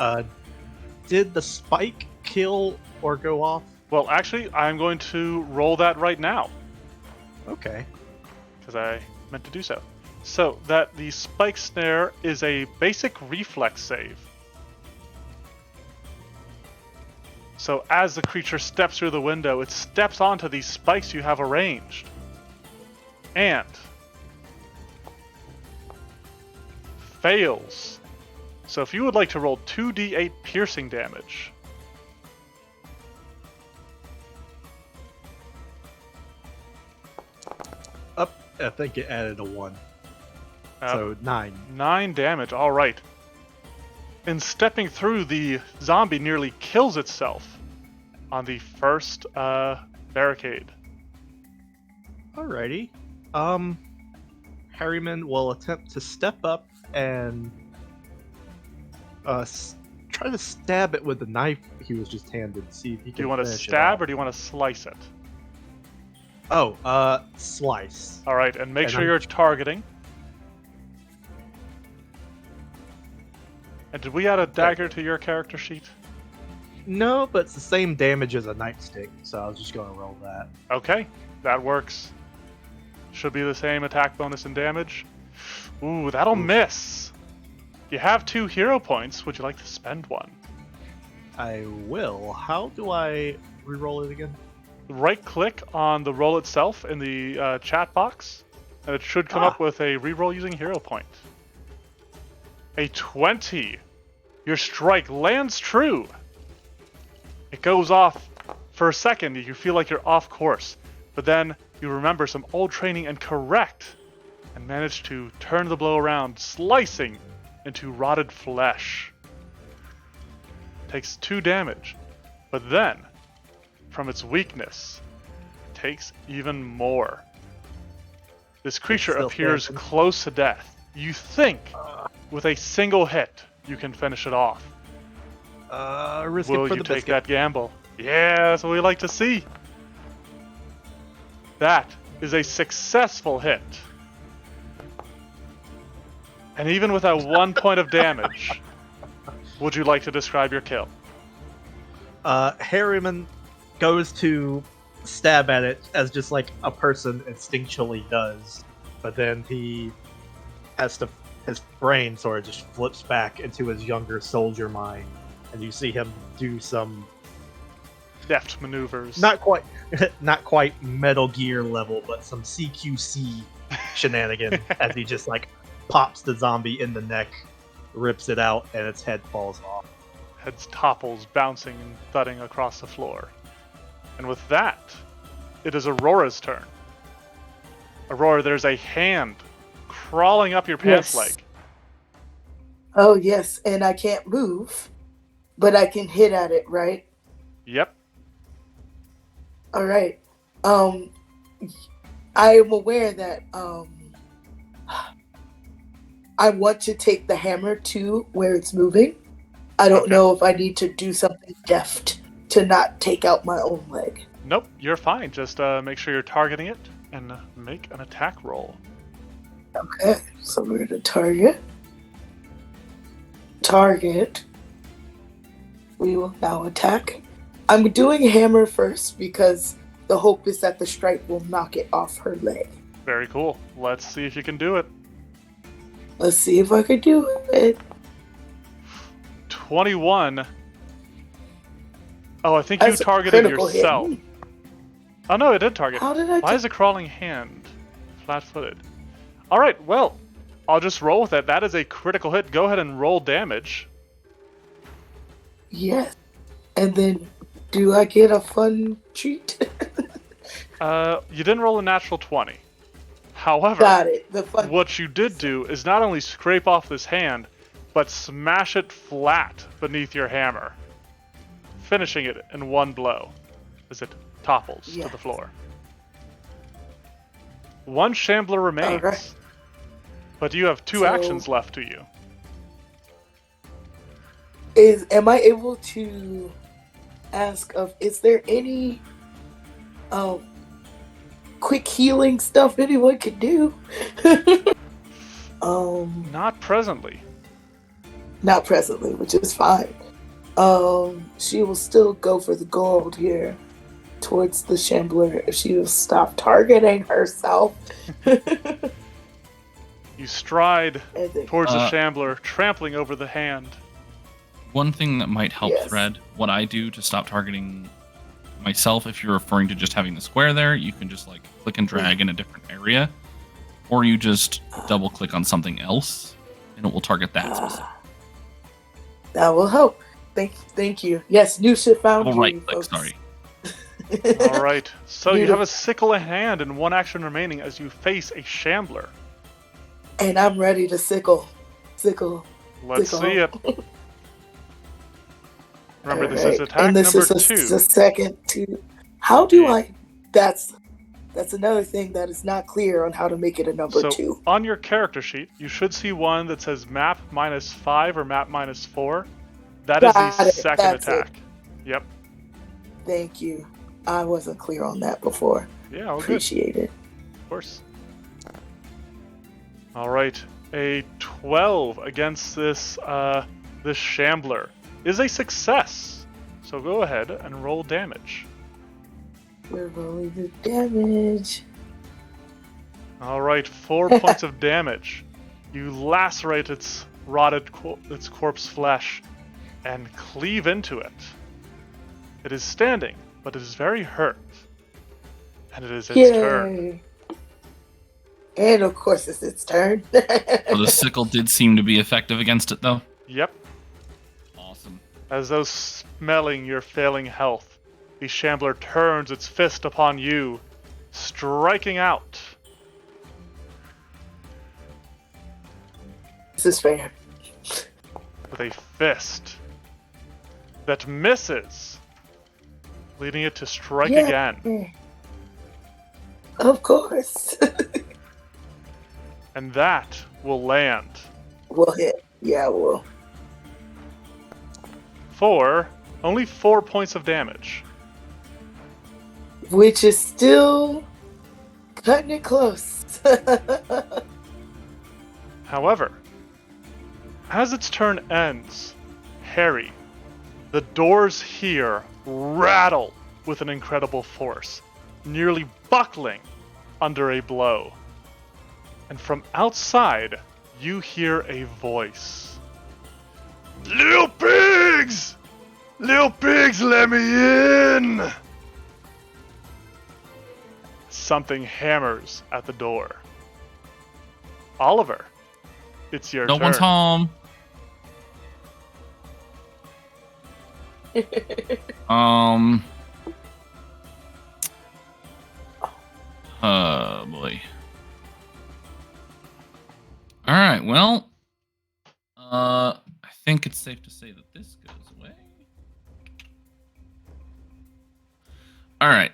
did the spike kill or go off? Well, actually, I'm going to roll that right now Okay. because I meant to do so. So that the spike snare is a basic reflex save. So as the creature steps through the window, it steps onto these spikes you have arranged. And fails. So if you would like to roll 2d8 piercing damage. Up. I think it added a 1. So 9. 9 damage, alright. In stepping through, the zombie nearly kills itself on the first barricade. Alrighty. Harryman will attempt to step up and try to stab it with the knife he was just handed. See if he can. Do you want to finish it stab off. or do you want to slice it? Oh, slice. Alright, and make And sure I'm- you're targeting. And did we add a dagger to your character sheet? No, but it's the same damage as a nightstick, so I was just going to roll that. Okay, that works. Should be the same attack bonus and damage. Ooh, that'll miss. You have 2 hero points. Would you like to spend one? I will. How do I re-roll it again? Right click on the roll itself in the chat box, and it should come up with a reroll using hero point. A 20. Your strike lands true. It goes off for a second. You feel like you're off course, but then you remember some old training and correct, and manage to turn the blow around, slicing into rotted flesh. Takes 2 damage, but then, from its weakness, takes even more. This creature still appears standing. close to death. You think, with a single hit, you can finish it off. Risk Will it for you the take biscuit. that gamble? Yeah, that's what we like to see. That is a successful hit. And even without 1 point of damage, would you like to describe your kill? Harriman goes to stab at it as just like a person instinctually does, but then he has to. His brain sort of just flips back into his younger soldier mind, and you see him do some Deft maneuvers. not quite Metal Gear level, but some CQC shenanigan as he just like pops the zombie in the neck, rips it out, and its head falls off. Head topples, bouncing and thudding across the floor. And with that, it is Aurora's turn. Aurora, there's a hand crawling up your pants Yes. leg. Oh, yes, and I can't move, but I can hit at it, right? Yep. All right. I am aware that I want to take the hammer to where it's moving. I don't Okay. know if I need to do something deft to not take out my own leg. Nope, you're fine. Just make sure you're targeting it and make an attack roll. Okay, so we're going to target. Target. We will now attack. I'm doing hammer first because the hope is that the strike will knock it off her leg. Very cool. Let's see if you can do it. Let's see if I can do it. 21. Oh, I think you That's a targeted critical hit. yourself. Oh no, it did target. How did I Why is a crawling hand flat-footed? All right, well, I'll just roll with it. That is a critical hit. Go ahead and roll damage. Yes. And then, do I get a fun treat? You didn't roll a natural 20. However, Got it. The fun. what you did do is not only scrape off this hand, but smash it flat beneath your hammer, finishing it in one blow as it topples to Yes. the floor. One shambler remains, Alright. but you have two So- actions left to you. Am I able to ask is there any quick healing stuff anyone could do? Not presently. Not presently, which is fine. She will still go for the gold here towards the shambler if she will stop targeting herself. You stride And then- towards the shambler, trampling over the hand. One thing that might help Yes. Thread, what I do to stop targeting myself, if you're referring to just having the square there, you can just like click and drag in a different area, or you just double click on something else, and it will target that specific. That will help. Thank you. Yes, new shit found Double you, right click, folks. sorry. All right, so you have Beautiful. a sickle in hand and one action remaining as you face a shambler. And I'm ready to sickle. Sickle. Let's Sickle. see it. Remember, this is Alright, attack and this number is 2. the second two. How do Yeah. I? That's another thing that is not clear on how to make it a number So 2. on your character sheet, you should see one that says map -5 or map -4. That is Got the it, second that's it. attack. Yep. Thank you. I wasn't clear on that before. Yeah, all good. Appreciate it. Of course. All right, a 12 against this this shambler is a success. So go ahead and roll damage. We're rolling the damage. All right, 4 points of damage. You lacerate its its corpse flesh and cleave into it. It is standing, but it is very hurt. And it is its turn. Yay! And of course, it's its turn. So the sickle did seem to be effective against it, though. Yep. Awesome. As though smelling your failing health, the shambler turns its fist upon you, striking out. This is fair. With a fist that misses, leading it to strike Yeah. again. Of course. And that will land We'll hit. Yeah, we'll. for only 4 points of damage. Which is still Cutting it close. However, as its turn ends, Harry, the doors here rattle with an incredible force, nearly buckling under a blow. And from outside, you hear a voice. Little pigs! Little pigs, let me in! Something hammers at the door. Oliver, it's your turn. No one's home. Oh boy. All right. Well, I think it's safe to say that this goes away. All right.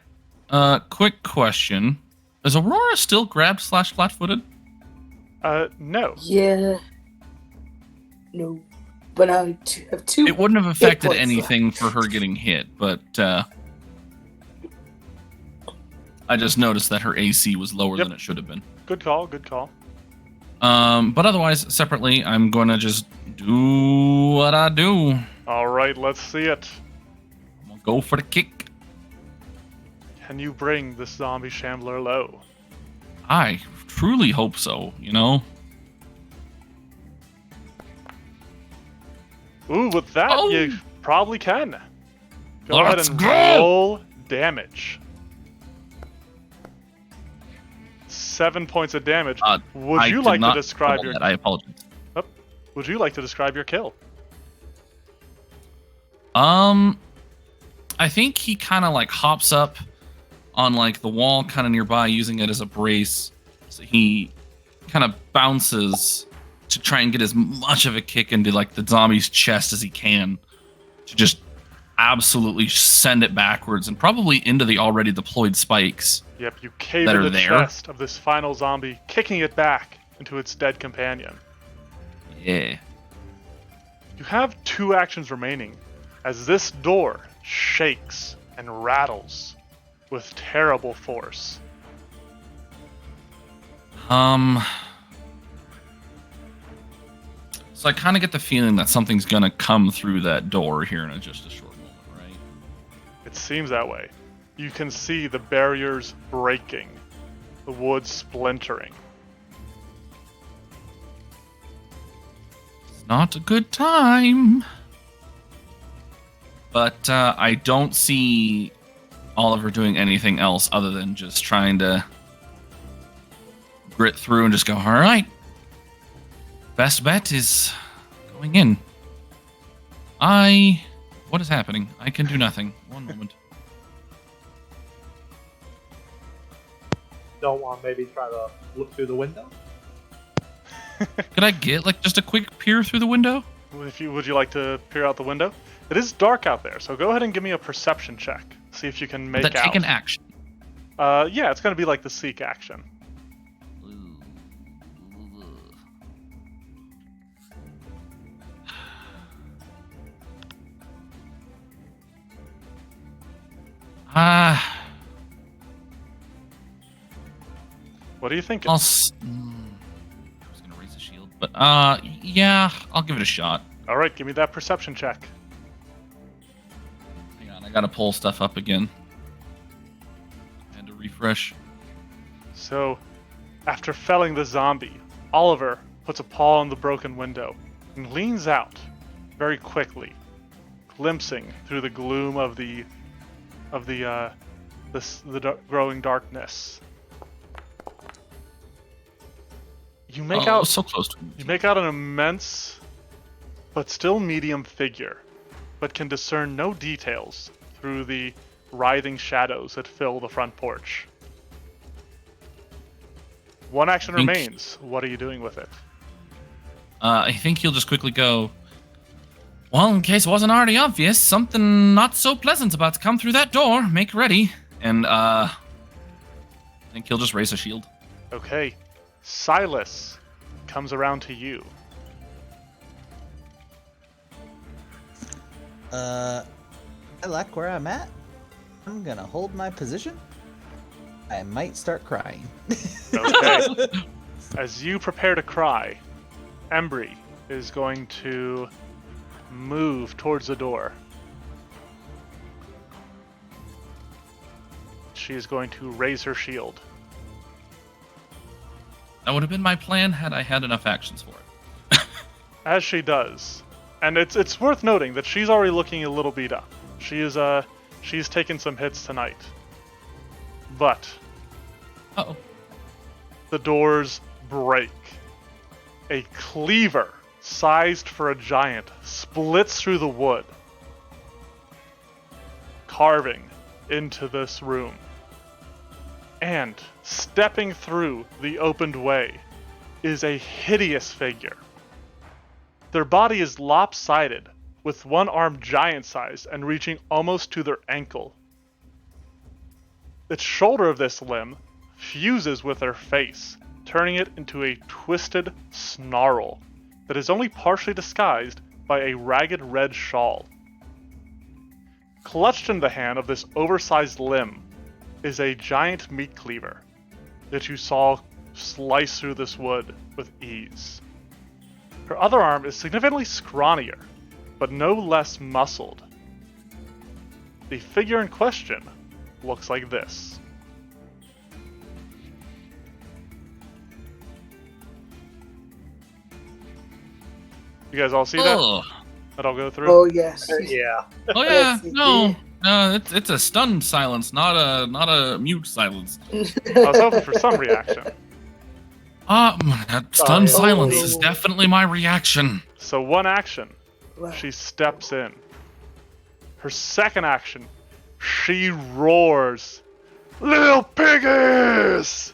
Quick question: is Aurora still grabbed / flat-footed? No. Yeah. No. But I have 2. It wouldn't have affected points anything left. for her getting hit, but I just noticed that her AC was lower Yep. than it should have been. Good call, good call. But otherwise, separately, I'm gonna just do what I do. All right, let's see it. I'm gonna go for the kick. Can you bring this zombie shambler low? I truly hope so, you know? Ooh, with that, Oh. you probably can. Go Let's ahead and go. roll damage. 7 points of damage. Would I you did like to not describe roll your? that. I apologize. Would you like to describe your kill? I think he kind of like hops up on like the wall kind of nearby using it as a brace. So he kind of bounces to try and get as much of a kick into like the zombie's chest as he can to just absolutely send it backwards and probably into the already deployed spikes. Yep, you cave That in are the there. chest of this final zombie, kicking it back into its dead companion. Yeah. You have 2 actions remaining as this door shakes and rattles with terrible force. So I kind of get the feeling that something's gonna come through that door here in just a short moment, right? It seems that way. You can see the barriers breaking, the wood splintering. It's not a good time. But I don't see Oliver doing anything else other than just trying to grit through and just go, all right. Best bet is going in. What is happening? I can do nothing. One moment. Don't want to maybe try to look through the window? Could I get like just a quick peer through the window? Would you like to peer out the window? It is dark out there, so go ahead and give me a perception check. See if you can make That out. take an action. Yeah, it's gonna be like the seek action. What are you thinking? I was gonna raise a shield, but yeah, I'll give it a shot. All right, give me that perception check. Hang on, I gotta pull stuff up again. And to refresh. So, after felling the zombie, Oliver puts a paw on the broken window and leans out very quickly, glimpsing through the gloom of the growing darkness. You make out so close to You make out an immense, but still medium figure, but can discern no details through the writhing shadows that fill the front porch. One action Think- remains. What are you doing with it? I think he'll just quickly go, well, in case it wasn't already obvious, something not so pleasant's about to come through that door. Make ready. And I think he'll just raise a shield. Okay, Silas comes around to you. I like where I'm at. I'm gonna hold my position. I might start crying. Okay. As you prepare to cry, Embry is going to move towards the door. She is going to raise her shield. That would have been my plan had I had enough actions for it. As she does, and it's worth noting that she's already looking a little beat up. She's taken some hits tonight. But Uh-oh. the doors break. A cleaver, sized for a giant, splits through the wood, carving into this room. And stepping through the opened way is a hideous figure. Their body is lopsided, with one arm giant-sized and reaching almost to their ankle. The shoulder of this limb fuses with their face, turning it into a twisted snarl that is only partially disguised by a ragged red shawl. Clutched in the hand of this oversized limb is a giant meat cleaver that you saw slice through this wood with ease. Her other arm is significantly scrawnier, but no less muscled. The figure in question looks like this. You guys all see that? Ugh. That I'll go through? Oh yes. Yeah. Oh yeah, Yes, it no, it's a stunned silence, not a mute silence. I was hoping for some reaction. That stunned Oh. silence is definitely my reaction. So one action, Wow. she steps in. Her second action, she roars, "Little piggies!"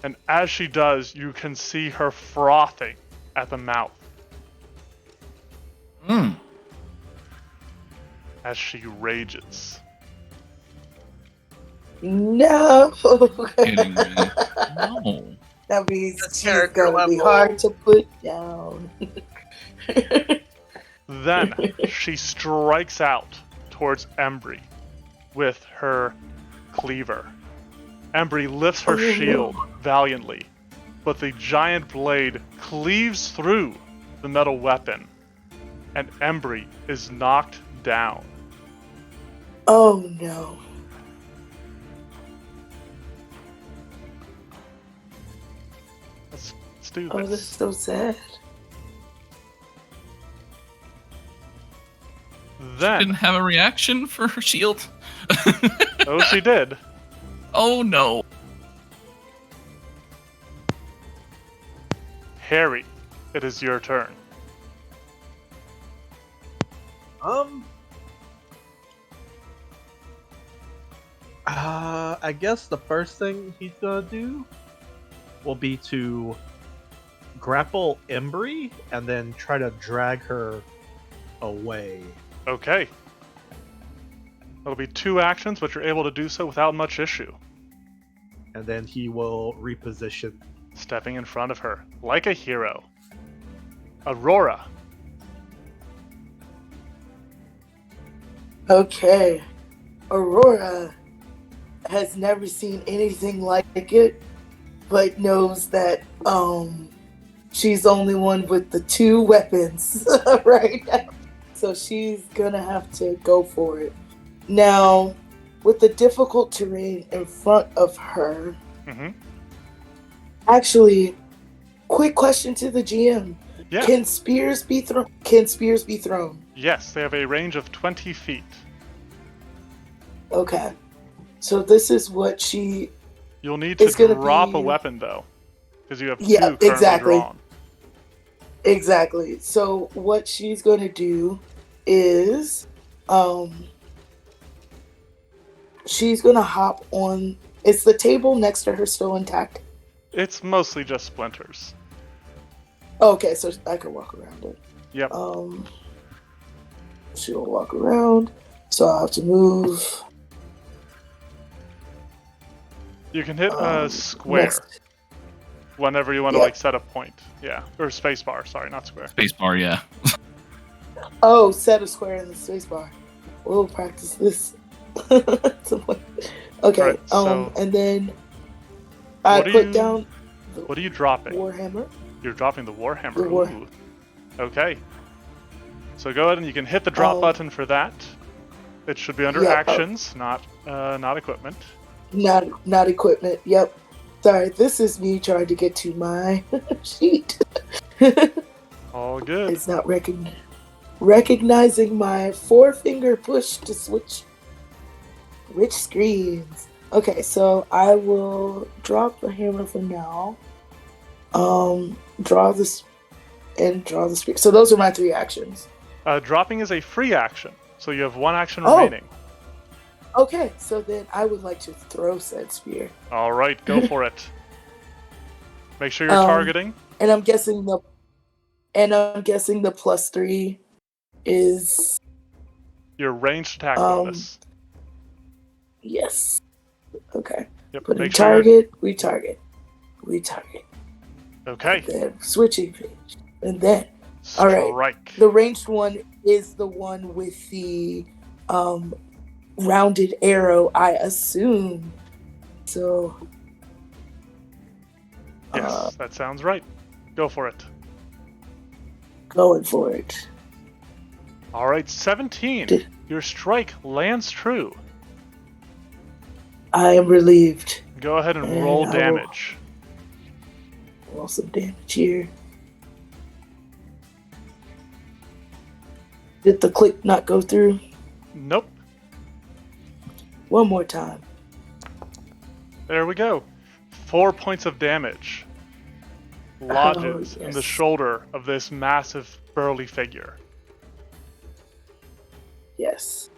And as she does, you can see her frothing at the mouth Mm. as she rages. No. Kidding me. No. That means That's she's character gonna be level. hard to put down. Then she strikes out towards Embry with her cleaver. Embry lifts her Oh, no. shield valiantly, but the giant blade cleaves through the metal weapon, and Embry is knocked down. Oh no. Let's do Oh, that's this. so sad. Then, Didn't have a reaction for her shield. oh, she did. Oh no. Harry, it is your turn. I guess the first thing he's gonna do will be to grapple Embry and then try to drag her away. Okay. That'll be 2 actions, but you're able to do so without much issue. And then he will reposition. Stepping in front of her, like a hero. Aurora. Okay. Aurora has never seen anything like it, but knows that she's the only one with the 2 weapons right now. So she's gonna have to go for it. Now, with the difficult terrain in front of her, Mm-hmm. actually, quick question to the GM. Yeah. Can spears be thrown? Can spears be thrown? Yes, they have a range of 20 feet. Okay. So this is what she. You'll need to It's gonna drop a be- weapon, though, because you have 2 Yeah, currently exactly. drawn. Exactly. So what she's going to do is she's going to hop on. Is the table next to her still intact? It's mostly just splinters. Okay, so I can walk around it. Yep. She'll walk around. So I'll have to move. You can hit a square next- whenever you want to Yeah. like set a point. Yeah, or spacebar. Sorry, not square. Spacebar, yeah. Oh, set a square in the spacebar. We'll practice this. Okay. Alright, so And then I what are put you- down the What are you dropping? warhammer. You're dropping the Warhammer. The war- Ooh. Okay. So go ahead and you can hit the drop button for that. It should be under yeah, actions, not equipment. Not equipment. Yep. Sorry, this is me trying to get to my sheet. All good. It's not recognizing my forefinger push to switch which screens. Okay, so I will drop the hammer for now. Draw this and draw the spear. So those are my 3 actions. Dropping is a free action, so you have 1 action Oh. remaining. Okay, so then I would like to throw said spear. All right, go for it. Make sure you're targeting. And I'm guessing the +3 is Your ranged attack bonus. yes. Okay. Yep. Put in Make sure you're- target. Okay. Then switching page. And then all right. Strike. the ranged one is the one with the rounded arrow, I assume. So Yes, that sounds right. Go for it. going for it. All right, 17. Your strike lands true. I am relieved. Go ahead and And roll I will- damage. Roll some damage here. Did the click not go through? Nope. One more time. There we go. 4 points of damage lodges in the yes. shoulder of this massive, burly figure. Yes.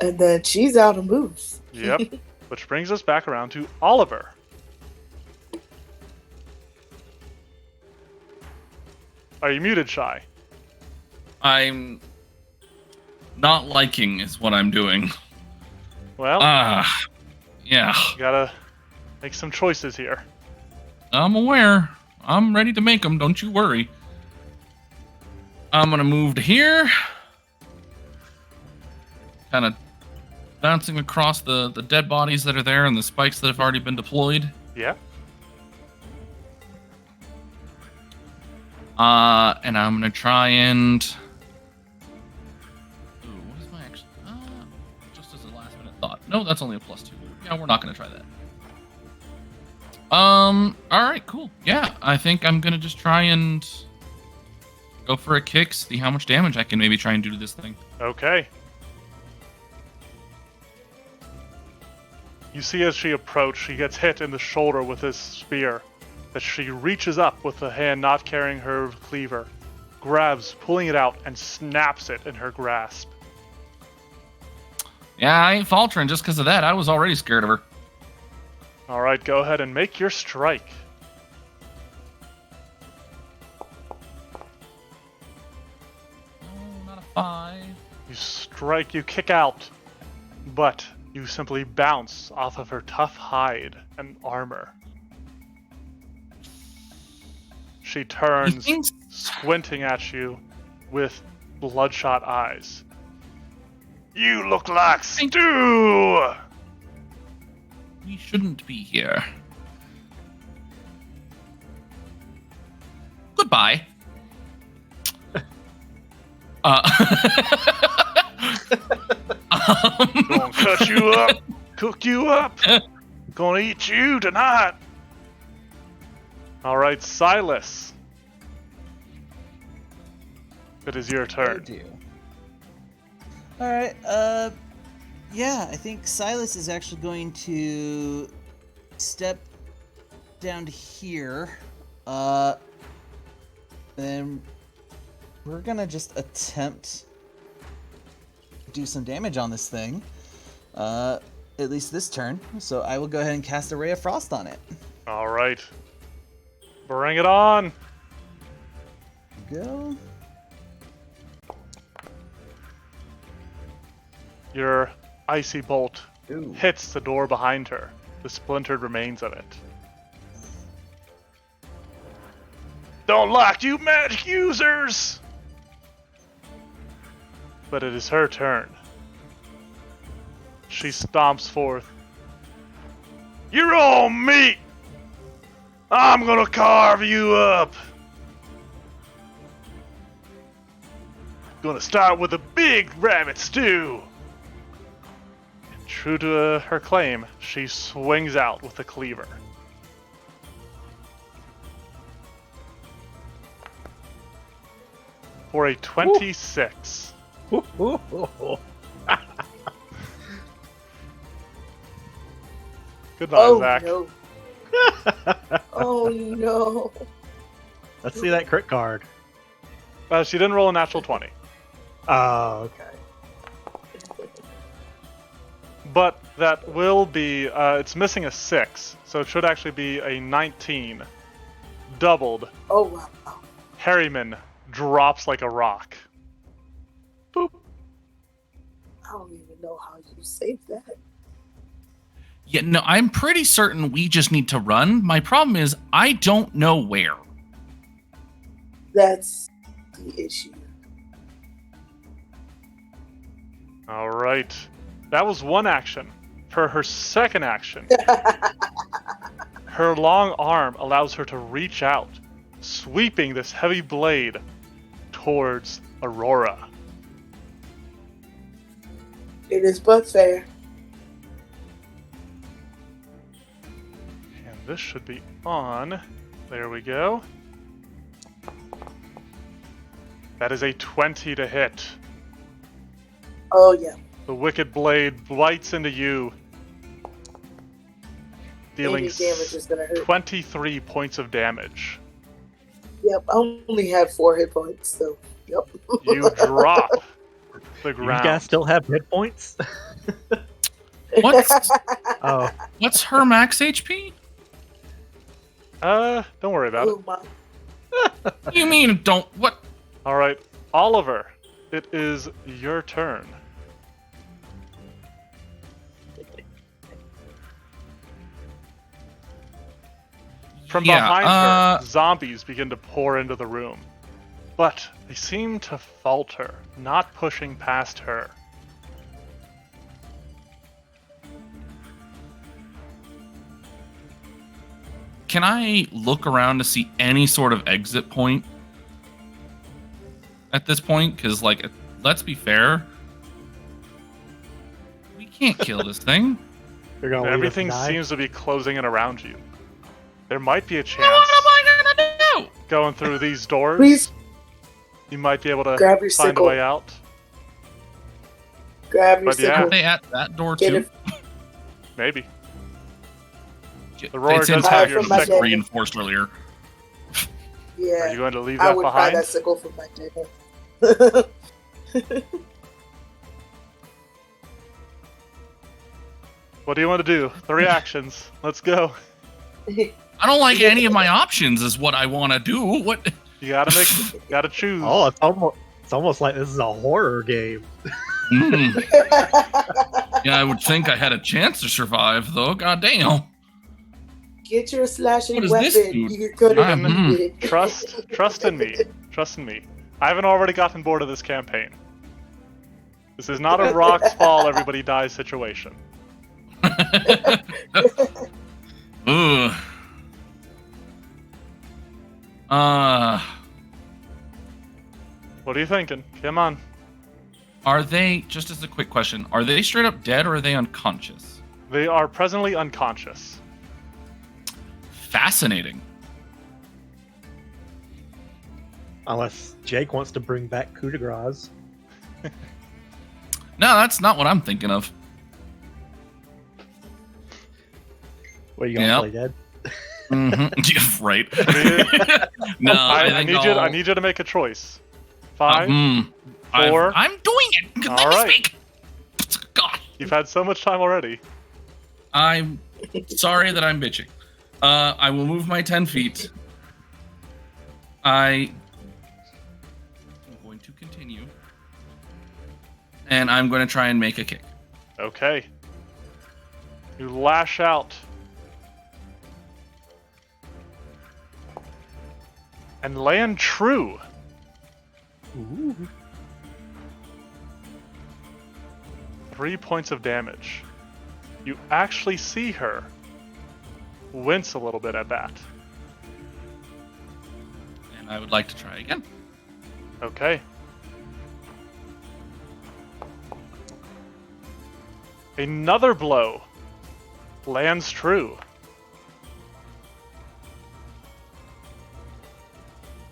And then she's out of moves. Yep. Which brings us back around to Oliver. Are you muted, Shy? I'm not liking is what I'm doing. Well, Yeah. you gotta make some choices here. I'm aware. I'm ready to make them. Don't you worry. I'm gonna move to here. Kind of bouncing across the dead bodies that are there and the spikes that have already been deployed. Yeah. And I'm gonna try and. Ooh, what is my action? Just as a last minute thought. No, that's only a +2. Yeah, we're not gonna try that. All right, cool. Yeah, I think I'm gonna just try and go for a kick, see how much damage I can maybe try and do to this thing. Okay. You see as she approaches, she gets hit in the shoulder with this spear. That she reaches up with the hand not carrying her cleaver, grabs, pulling it out, and snaps it in her grasp. Yeah, I ain't faltering just because of that. I was already scared of her. All right, go ahead and make your strike. No, not a 5. You strike, you kick out, but you simply bounce off of her tough hide and armor. She turns, squinting at you with bloodshot eyes. You look like stew! We shouldn't be here. Goodbye. Gonna cut you up, cook you up, gonna eat you tonight. Alright, Silas. It is your turn. Alright, yeah, I think Silas is actually going to step down to here. Then we're gonna just attempt to do some damage on this thing. At least this turn. So I will go ahead and cast a Ray of Frost on it. Alright. Bring it on! Go. Your icy bolt Ooh. hits the door behind her, the splintered remains of it. Don't like you magic users! But it is her turn. She stomps forth. You're all meat! I'm gonna carve you up! Gonna start with a big rabbit stew! And true to her claim, she swings out with a cleaver. For a 26. Good night, Oh Zach. no. Oh no. Let's see that crit card. She didn't roll a natural 20. Oh, okay. But that will be, it's missing a 6, so it should actually be a 19. Doubled. Oh wow. Harryman drops like a rock. Boop. I don't even know how you saved that. Yeah, no, I'm pretty certain we just need to run. My problem is I don't know where. That's the issue. Alright. That was one action. For her second action, her long arm allows her to reach out, sweeping this heavy blade towards Aurora. It is but fair. And this should be on. There we go. That is a 20 to hit. Oh yeah. The wicked blade bites into you, dealing Any damage is gonna hurt. 23 points of damage. Yep, I only had 4 hit points, so yep. You drop the You ground. guys still have hit points? What's Oh, what's her max HP? Don't worry about it. Oh, my. You mean don't what? All right, Oliver, it is your turn. From behind her, zombies begin to pour into the room. But they seem to falter, not pushing past her. Can I look around to see any sort of exit point at this point? Because, like, let's be fair, we can't kill this thing. you're gonna leave us Everything to die? seems to be closing in around you. There might be a chance What am I gonna do? going through these doors. Please You might be able to grab your find a sickle. way out. Grab your But yeah. Are sickle. they at that door Get too? it. Maybe. It roar seems does have heavier your than sickle. reinforced earlier. Are Yeah. you going to leave I that would buy behind? that sickle from my table. What do you want to do? 3 actions. Let's go. I don't like any of my options. Is what I want to do. What? You gotta choose. Oh, it's almost like this is a horror game. Mm. Yeah, I would think I had a chance to survive, though. God damn. Get your slashing What is weapon. this dude? You're gonna I'm- need it. Trust in me. Trust in me. I haven't already gotten bored of this campaign. This is not a rocks fall, everybody dies situation. Ugh. What are you thinking? Come on. Are they, just as a quick question, are they straight up dead or are they unconscious? They are presently unconscious. Fascinating. Unless Jake wants to bring back coup de grace. No, that's not what I'm thinking of. What, are you gonna Yep. play dead? Mm-hmm. Right. I, No, I think I need you to make a choice. 5. 4. I'm doing it. Let All me right. speak. God, You've had so much time already. I'm sorry that I'm bitching. I will move my 10 feet. I'm going to continue. And I'm going to try and make a kick. Okay. You lash out. And land true. Ooh. 3 points of damage. You actually see her wince a little bit at that. And I would like to try again. Okay. Another blow lands true.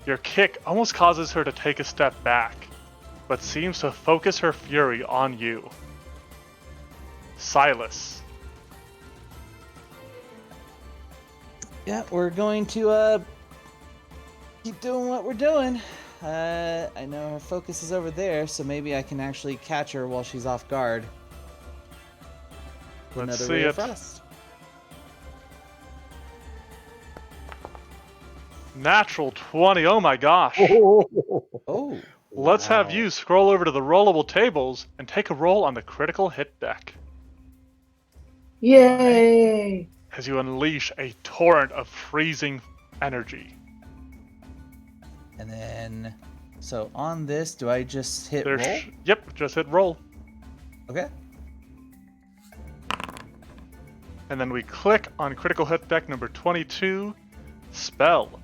Your kick almost causes her to take a step back, but seems to focus her fury on you. Silas. Yeah, we're going to keep doing what we're doing. I know her focus is over there, so maybe I can actually catch her while she's off guard. Let's Another see ray it. of frost. Natural 20, oh my gosh. Oh, Let's have Wow. you scroll over to the rollable tables and take a roll on the critical hit deck Yay! as you unleash a torrent of freezing energy. and then so on this, do I just hit There roll? Yep, just hit roll. Okay. And then we click on critical hit deck number 22, spell.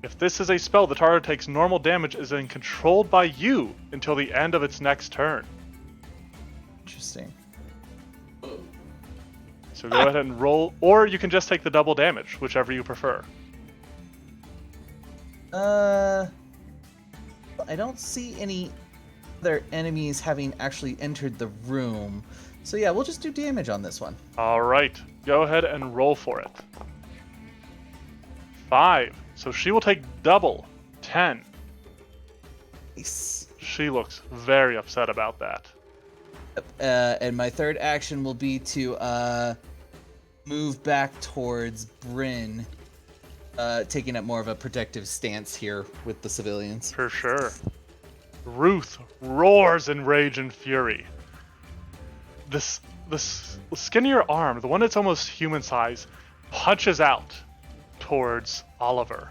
If this is a spell, the target takes normal damage is then controlled by you until the end of its next turn. Interesting. So go ahead and roll, or you can just take the double damage, whichever you prefer. I don't see any other enemies having actually entered the room. So yeah, we'll just do damage on this one. All right, go ahead and roll for it. 5. So she will take double, 10. Nice. She looks very upset about that. And my third action will be to move back towards Bryn, taking up more of a protective stance here with the civilians. For sure. Ruth roars in rage and fury. This skinnier arm, the one that's almost human size, punches out towards Oliver.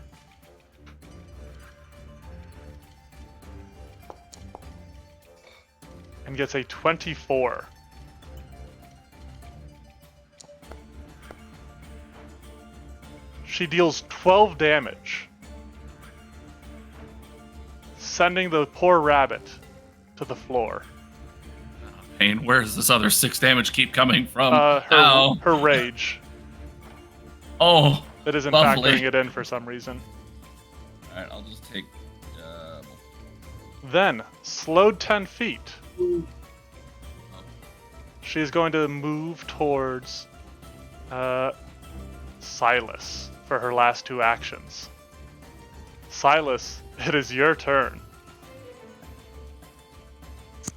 And gets a 24. She deals 12 damage, sending the poor rabbit to the floor. Pain, where does this other 6 damage keep coming from? Her rage. Oh, It isn't lovely. factoring it in for some reason. Alright, I'll just take... Then, slowed 10 feet, she's going to move towards Silas for her last 2 actions. Silas, it is your turn.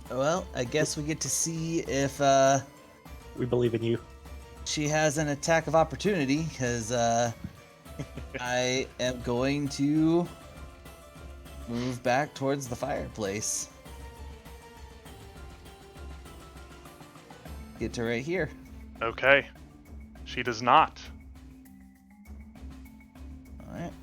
Well, I guess we get to see if We believe in you. she has an attack of opportunity, because I am going to move back towards the fireplace. Get to right here. Okay. She does not. Alright.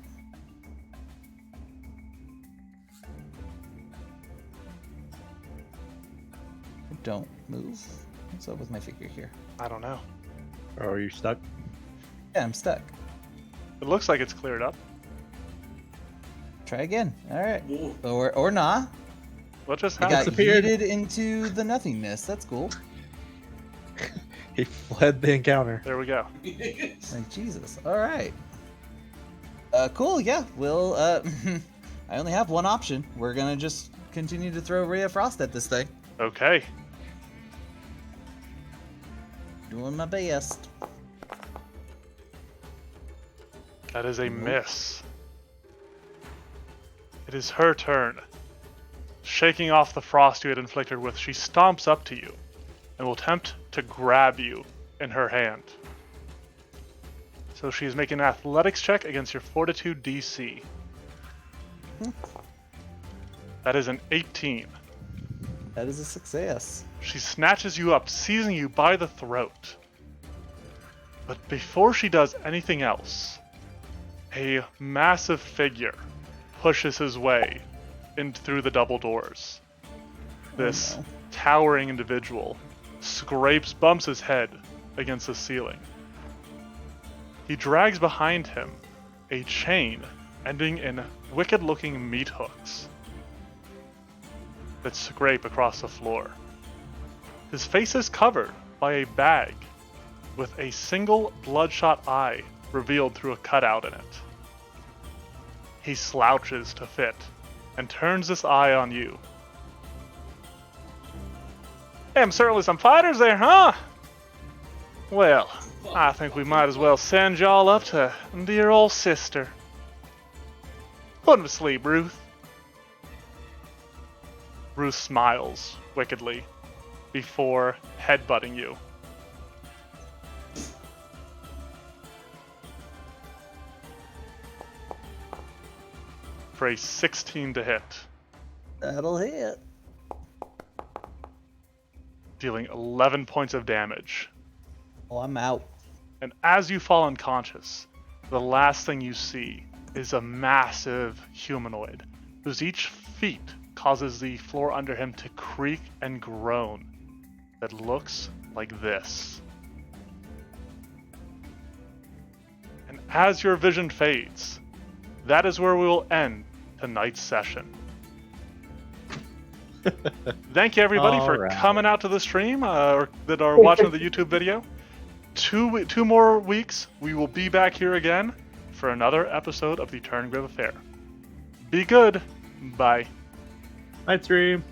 Don't move. What's up with my figure here? I don't know. Or are you stuck? Yeah, I'm stuck. It looks like it's cleared up. Try again. Alright. Or nah. What just I got happened? disappeared. yeeted into the nothingness. That's cool. He fled the encounter. There we go. Like, Jesus. Alright. Cool, yeah. We'll, I only have one option. We're gonna just continue to throw Ray of Frost at this thing. Okay. Doing my best. That is a miss. It is her turn. Shaking off the frost you had inflicted with, she stomps up to you and will attempt to grab you in her hand. So she is making an athletics check against your fortitude DC. That is an 18. That is a success. She snatches you up, seizing you by the throat. But before she does anything else, a massive figure pushes his way in through the double doors. This no. towering individual bumps his head against the ceiling. He drags behind him a chain ending in wicked-looking meat hooks that scrape across the floor. His face is covered by a bag with a single bloodshot eye revealed through a cutout in it. He slouches to fit and turns this eye on you. Them certainly some fighters there, huh? Well, I think we might as well send y'all up to dear old sister. Put him to sleep, Ruth. Ruth smiles wickedly before headbutting you. For a 16 to hit, That'll hit. dealing 11 points of damage. Oh, I'm out. And as you fall unconscious, the last thing you see is a massive humanoid whose each feet causes the floor under him to creak and groan that looks like this. And as your vision fades, that is where we will end tonight's session. Thank you everybody for Alright. coming out to the stream or that are watching the YouTube video. Two more weeks, we will be back here again for another episode of the Turngrave Affair. Be good. Bye. Night stream.